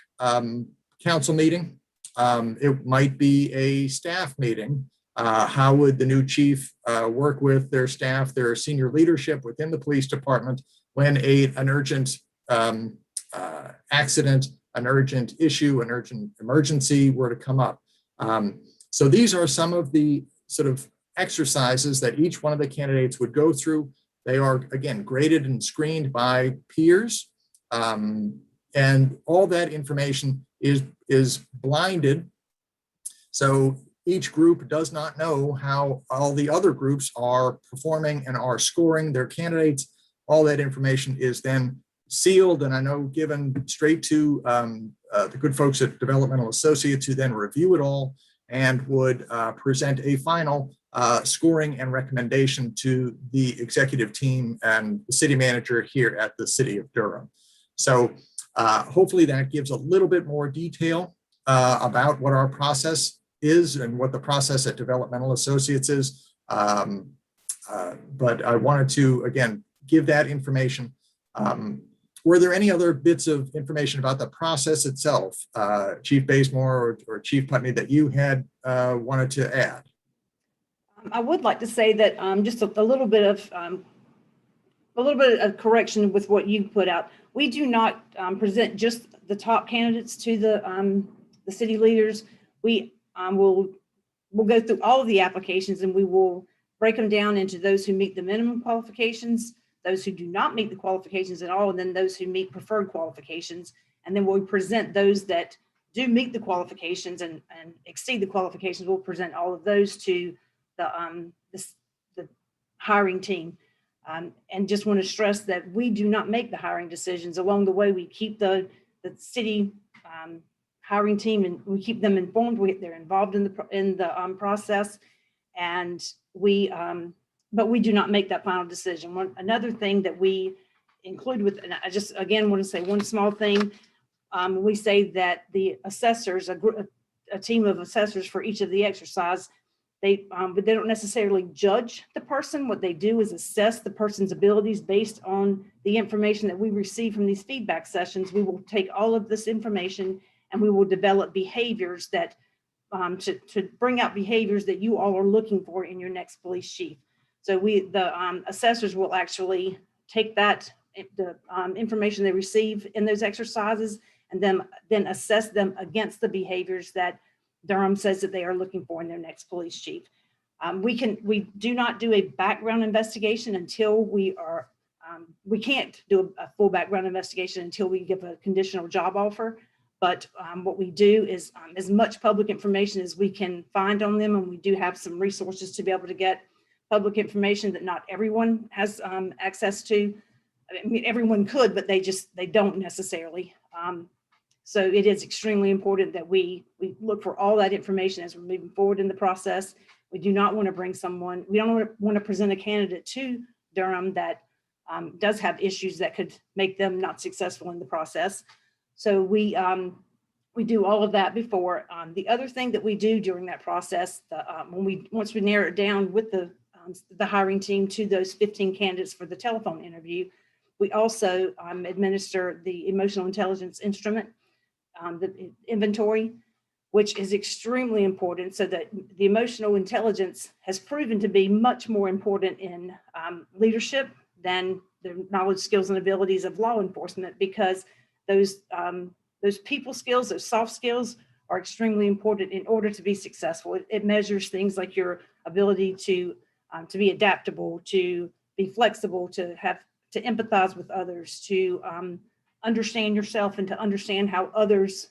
council meeting. It might be a staff meeting. How would the new chief work with their staff, their senior leadership within the police department, when an urgent accident, an urgent issue, an urgent emergency were to come up? So these are some of the sort of exercises that each one of the candidates would go through. They are, again, graded and screened by peers, and all that information is blinded. So each group does not know how all the other groups are performing and are scoring their candidates. All that information is then sealed, and I know given straight to the good folks at Developmental Associates, who then review it all and would present a final scoring and recommendation to the executive team and the city manager here at the City of Durham. So hopefully that gives a little bit more detail about what our process is and what the process at Developmental Associates is. But I wanted to, again, give that information. Were there any other bits of information about the process itself, Chief Bazemore or Chief Putney, that you had wanted to add? I would like to say that just a little bit of a little bit of correction with what you put out. We do not present just the top candidates to the city leaders. We we'll go through all of the applications, and we will break them down into those who meet the minimum qualifications, those who do not meet the qualifications at all, and then those who meet preferred qualifications. And then we'll present those that do meet the qualifications and exceed the qualifications. We'll present all of those to the hiring team. And just want to stress that we do not make the hiring decisions. Along the way, we keep the city hiring team, and we keep them informed. They're involved in the process, and but we do not make that final decision. Another thing that we include with, and I just again want to say one small thing. We say that the assessors, a team of assessors for each of the exercise, but they don't necessarily judge the person. What they do is assess the person's abilities based on the information that we receive from these feedback sessions. We will take all of this information and we will develop behaviors that to bring out behaviors that you all are looking for in your next police chief. So the assessors will actually take the information they receive in those exercises and then assess them against the behaviors that Durham says that they are looking for in their next police chief. We do not do a background investigation until we can't do a full background investigation until we give a conditional job offer. But what we do is as much public information as we can find on them, and we do have some resources to be able to get public information that not everyone has access to. I mean, everyone could, but they don't necessarily. So it is extremely important that we look for all that information as we're moving forward in the process. We do not want to we don't want to present a candidate to Durham that does have issues that could make them not successful in the process. So we do all of that before. The other thing that we do during that process, once we narrow it down with the hiring team to those 15 candidates for the telephone interview, we also administer the emotional intelligence instrument, the inventory, which is extremely important, so that the emotional intelligence has proven to be much more important in leadership than the knowledge, skills, and abilities of law enforcement, because those people skills, those soft skills are extremely important in order to be successful. It measures things like your ability to be adaptable, to be flexible, to empathize with others, to understand yourself, and to understand how others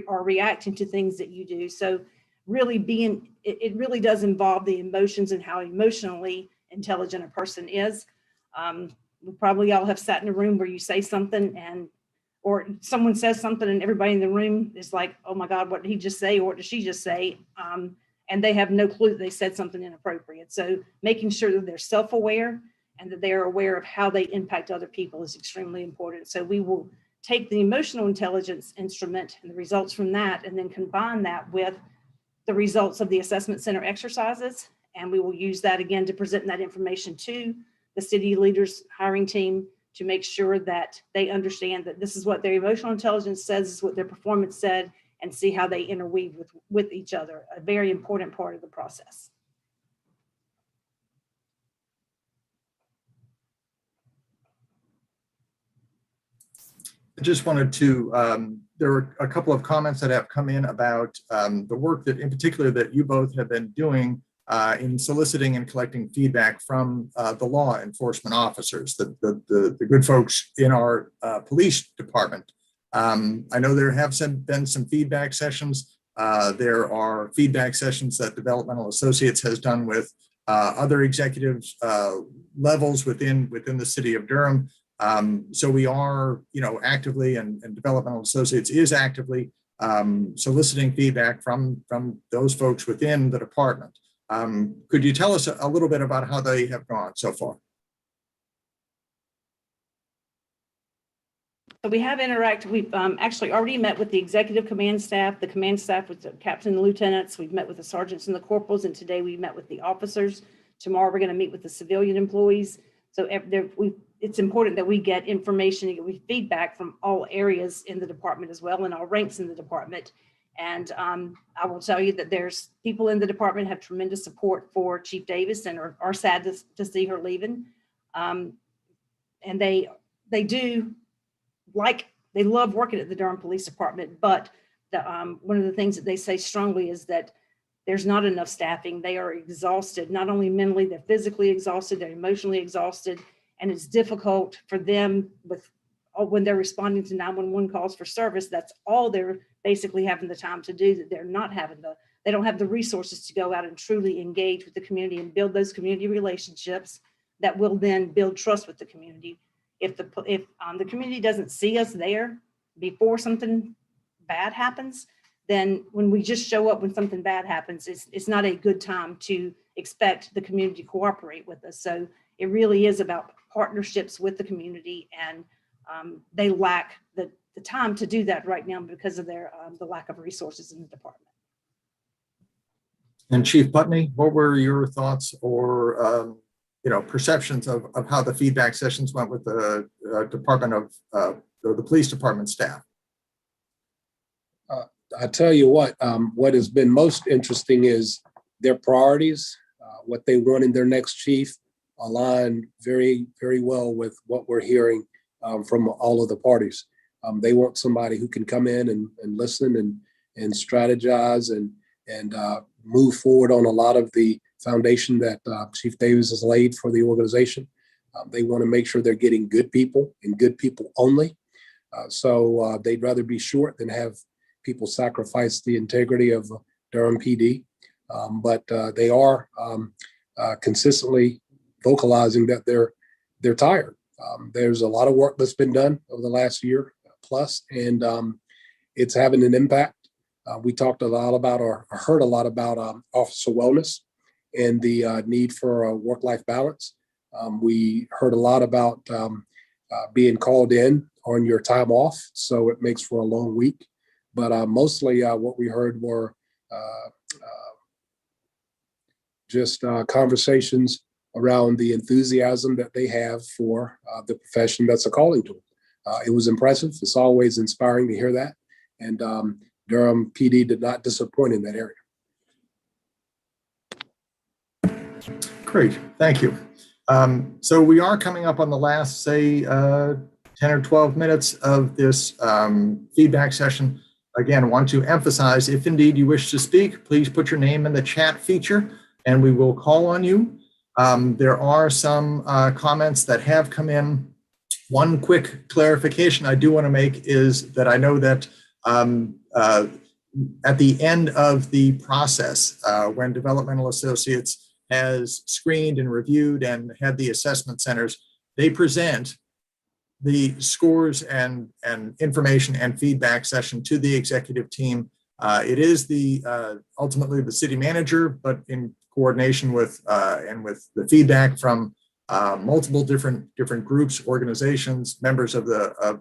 are reacting to things that you do. So really it really does involve the emotions and how emotionally intelligent a person is. We probably all have sat in a room where you say something or someone says something and everybody in the room is like, oh my God, what did he just say? Or what did she just say? And they have no clue that they said something inappropriate. So making sure that they're self-aware and that they're aware of how they impact other people is extremely important. So we will take the emotional intelligence instrument and the results from that, and then combine that with the results of the assessment center exercises. And we will use that again to present that information to the city leaders hiring team to make sure that they understand that this is what their emotional intelligence says, this is what their performance said, and see how they interweave with each other, a very important part of the process. I just wanted to, there were a couple of comments that have come in about the work that in particular that you both have been doing in soliciting and collecting feedback from the law enforcement officers, the good folks in our police department. I know there have been some feedback sessions. There are feedback sessions that Developmental Associates has done with other executives levels within the city of Durham. So we are, actively, and Developmental Associates is actively soliciting feedback from those folks within the department. Could you tell us a little bit about how they have gone so far? So we have interacted. We've actually already met with the executive command staff, the command staff with the captain and lieutenants. We've met with the sergeants and the corporals, and today we met with the officers. Tomorrow we're going to meet with the civilian employees. So it's important that we get information and get feedback from all areas in the department as well, and all ranks in the department. And I will tell you that there's people in the department have tremendous support for Chief Davis and are sad to see her leaving. And they do they love working at the Durham Police Department, but one of the things that they say strongly is that there's not enough staffing. They are exhausted, not only mentally, they're physically exhausted, they're emotionally exhausted, and it's difficult for them when they're responding to 911 calls for service. That's all they're basically having the time to do, that they don't have the resources to go out and truly engage with the community and build those community relationships that will then build trust with the community. If the community doesn't see us there before something bad happens, then when we just show up when something bad happens, it's not a good time to expect the community to cooperate with us. So it really is about partnerships with the community, and they lack the time to do that right now because of the lack of resources in the department. And Chief Putney, what were your thoughts or perceptions of how the feedback sessions went with the the police department staff? I tell you what has been most interesting is their priorities, what they want in their next chief align very, very well with what we're hearing from all of the parties. They want somebody who can come in and listen and strategize and move forward on a lot of the foundation that Chief Davis has laid for the organization. They want to make sure they're getting good people and good people only. So they'd rather be short than have people sacrifice the integrity of Durham PD. But they are consistently vocalizing that they're tired. There's a lot of work that's been done over the last year plus, and it's having an impact. We talked a lot about, or heard a lot about, officer wellness and the need for a work-life balance. We heard a lot about being called in on your time off, so it makes for a long week. But mostly what we heard were just conversations around the enthusiasm that they have for the profession that's a calling to them. It was impressive. It's always inspiring to hear that. And Durham PD did not disappoint in that area. Great, thank you. So we are coming up on the last, say, 10 or 12 minutes of this feedback session. Again, want to emphasize, if indeed you wish to speak, please put your name in the chat feature and we will call on you. There are some comments that have come in. One quick clarification I do want to make is that I know that at the end of the process, when Developmental Associates has screened and reviewed and had the assessment centers, they present the scores and information and feedback session to the executive team. It is ultimately the city manager, but in coordination with and with the feedback from multiple different groups, organizations, members of the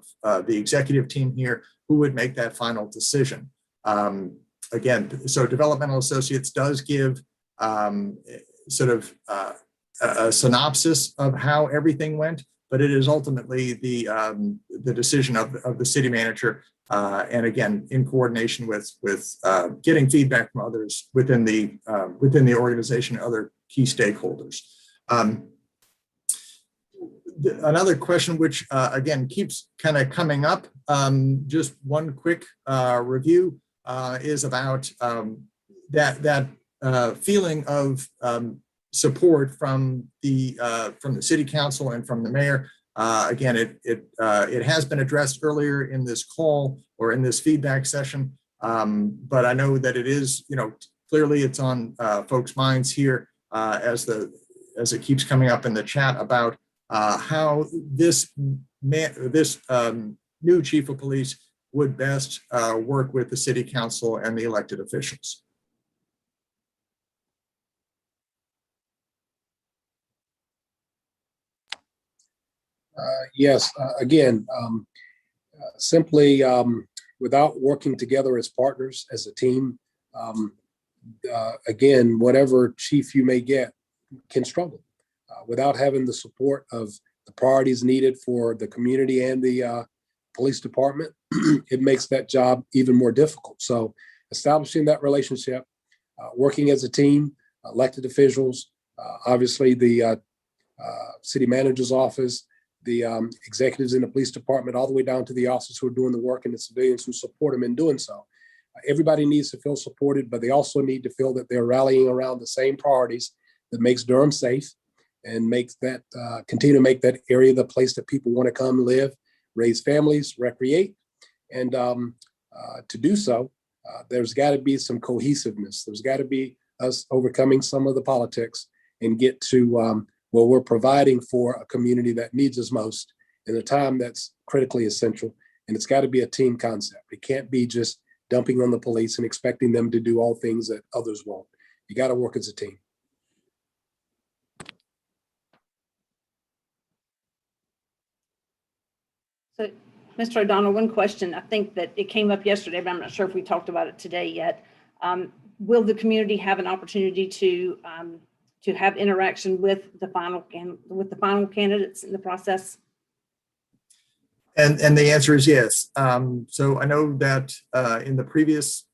executive team here, who would make that final decision. Again, so Developmental Associates does give sort of a synopsis of how everything went, but it is ultimately the decision of the city manager, and again, in coordination with getting feedback from others within the organization and other key stakeholders. Another question, which again keeps kind of coming up, just one quick review, is about that feeling of support from the city council and from the mayor. Again, it has been addressed earlier in this call or in this feedback session, but I know that it is, clearly it's on folks' minds here as it keeps coming up in the chat about how this new chief of police would best work with the city council and the elected officials. Yes, again, simply without working together as partners, as a team, again, whatever chief you may get can struggle. Without having the support of the priorities needed for the community and the police department, it makes that job even more difficult. So establishing that relationship, working as a team, elected officials, obviously the city manager's office, the executives in the police department, all the way down to the officers who are doing the work and the civilians who support them in doing so. Everybody needs to feel supported, but they also need to feel that they're rallying around the same priorities that makes Durham safe and makes that continue to make that area the place that people want to come live, raise families, recreate. And to do so, there's got to be some cohesiveness. There's got to be us overcoming some of the politics and get to where we're providing for a community that needs us most in a time that's critically essential. And it's got to be a team concept. It can't be just dumping on the police and expecting them to do all things that others won't. You got to work as a team. So, Mr. O'Donnell, one question. I think that it came up yesterday, but I'm not sure if we talked about it today yet. Will the community have an opportunity to have interaction with the final candidates in the process? And the answer is yes. So I know that in the previous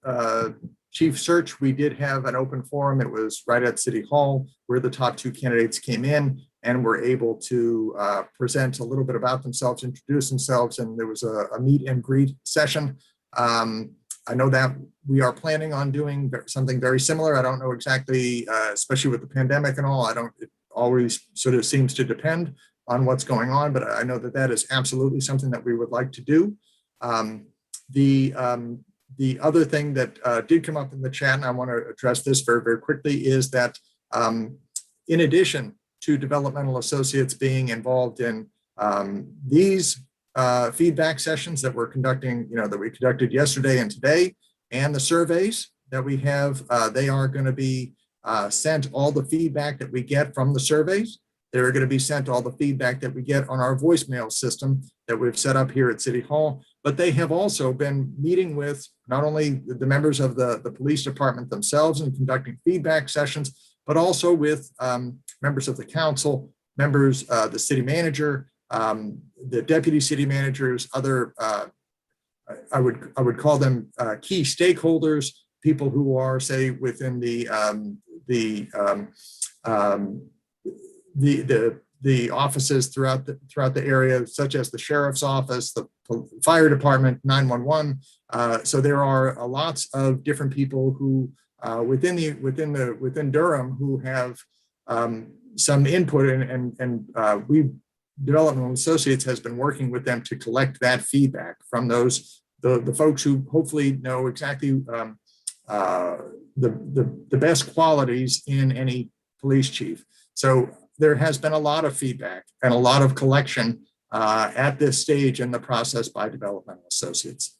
chief search, we did have an open forum. It was right at City Hall where the top 2 candidates came in and were able to present a little bit about themselves, introduce themselves, and there was a meet and greet session. I know that we are planning on doing something very similar. I don't know exactly, especially with the pandemic and all, it always sort of seems to depend on what's going on, but I know that that is absolutely something that we would like to do. The other thing that did come up in the chat, and I want to address this very, very quickly, is that in addition to developmental associates being involved in these feedback sessions that we're conducting, that we conducted yesterday and today, and the surveys that we have, they are going to be sent all the feedback that we get from the surveys. They're going to be sent all the feedback that we get on our voicemail system that we've set up here at City Hall. But they have also been meeting with not only the members of the police department themselves and conducting feedback sessions, but also with members of the council, members, the city manager, the deputy city managers, other, I would call them key stakeholders, people who are, say, within the offices throughout the area, such as the sheriff's office, the fire department, 911. So there are lots of different people who within Durham who have some input, and we Developmental Associates has been working with them to collect that feedback from the folks who hopefully know exactly the best qualities in any police chief. So there has been a lot of feedback and a lot of collection at this stage in the process by Developmental Associates.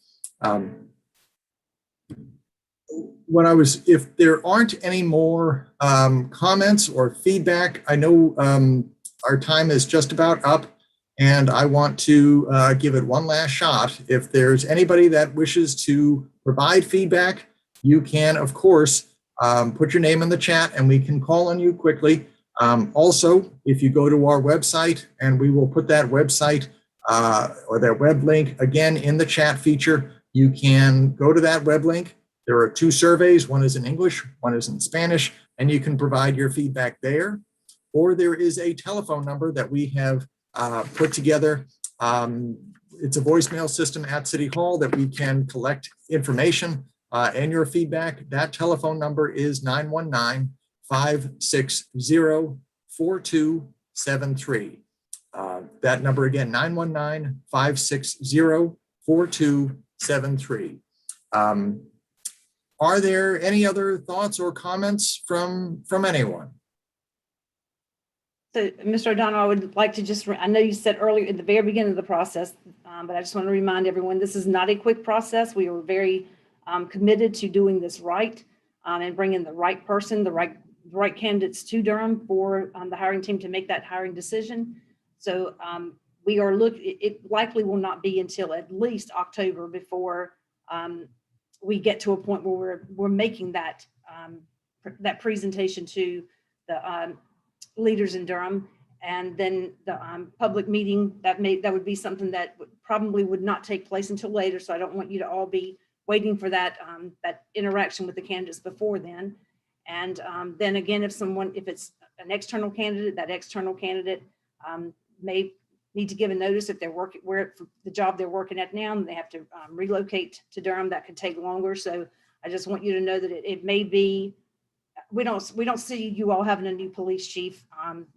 If there aren't any more comments or feedback, I know our time is just about up, and I want to give it one last shot. If there's anybody that wishes to provide feedback, you can, of course, put your name in the chat and we can call on you quickly. Also, if you go to our website, and we will put that website or that web link again in the chat feature, you can go to that web link. There are 2 surveys. One is in English, one is in Spanish, and you can provide your feedback there. Or there is a telephone number that we have put together. It's a voicemail system at City Hall that we can collect information and your feedback. That telephone number is 919-560-4273. That number again, 919-560-4273. Are there any other thoughts or comments from anyone? So, Mr. O'Donnell, I would like to I know you said earlier at the very beginning of the process, but I just want to remind everyone, this is not a quick process. We are very committed to doing this right and bringing the right person, the right candidates to Durham for the hiring team to make that hiring decision. So it likely will not be until at least October before we get to a point where we're making that presentation to the leaders in Durham, and then the public meeting that would be something that probably would not take place until later. So I don't want you to all be waiting for that interaction with the candidates before then. And then again, if it's an external candidate, that external candidate may need to give a notice if they're working where for the job they're working at now, and they have to relocate to Durham. That could take longer. So I just want you to know that it may be, we don't see you all having a new police chief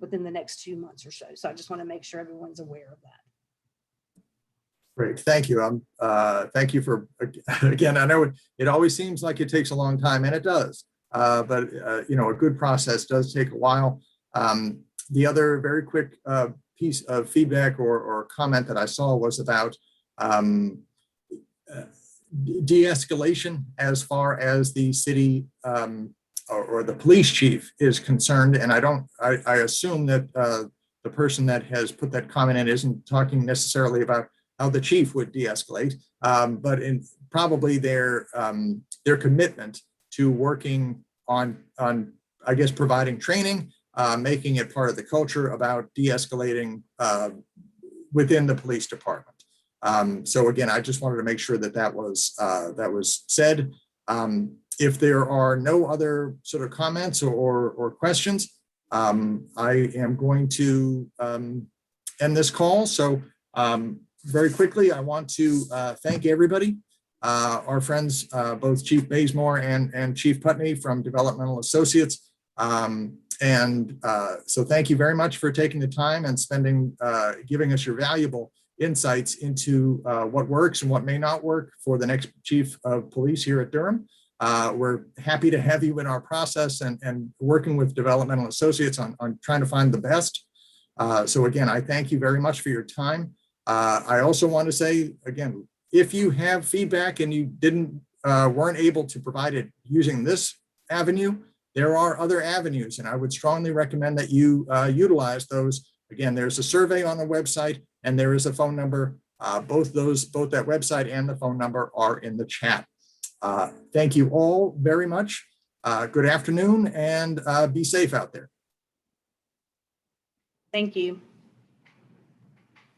within the next 2 months or so. So I just want to make sure everyone's aware of that. Great, thank you. Thank you for, again, I know it always seems like it takes a long time, and it does. But you know, a good process does take a while. The other very quick piece of feedback or comment that I saw was about de-escalation as far as the city or the police chief is concerned. And I assume that the person that has put that comment in isn't talking necessarily about how the chief would de-escalate, but in probably their commitment to working on I guess providing training, making it part of the culture about de-escalating within the police department. So again, I just wanted to make sure that that was said. If there are no other sort of comments or questions, I am going to end this call. So very quickly, I want to thank everybody, our friends, both Chief Bazemore and Chief Putney from Developmental Associates. So thank you very much for taking the time and giving us your valuable insights into what works and what may not work for the next chief of police here at Durham. We're happy to have you in our process and working with Developmental Associates on trying to find the best. So again, I thank you very much for your time. I also want to say, again, if you have feedback and you weren't able to provide it using this avenue, there are other avenues, and I would strongly recommend that you utilize those. Again, there's a survey on the website, and there is a phone number. Both that website and the phone number are in the chat. Thank you all very much. Good afternoon, and be safe out there. Thank you.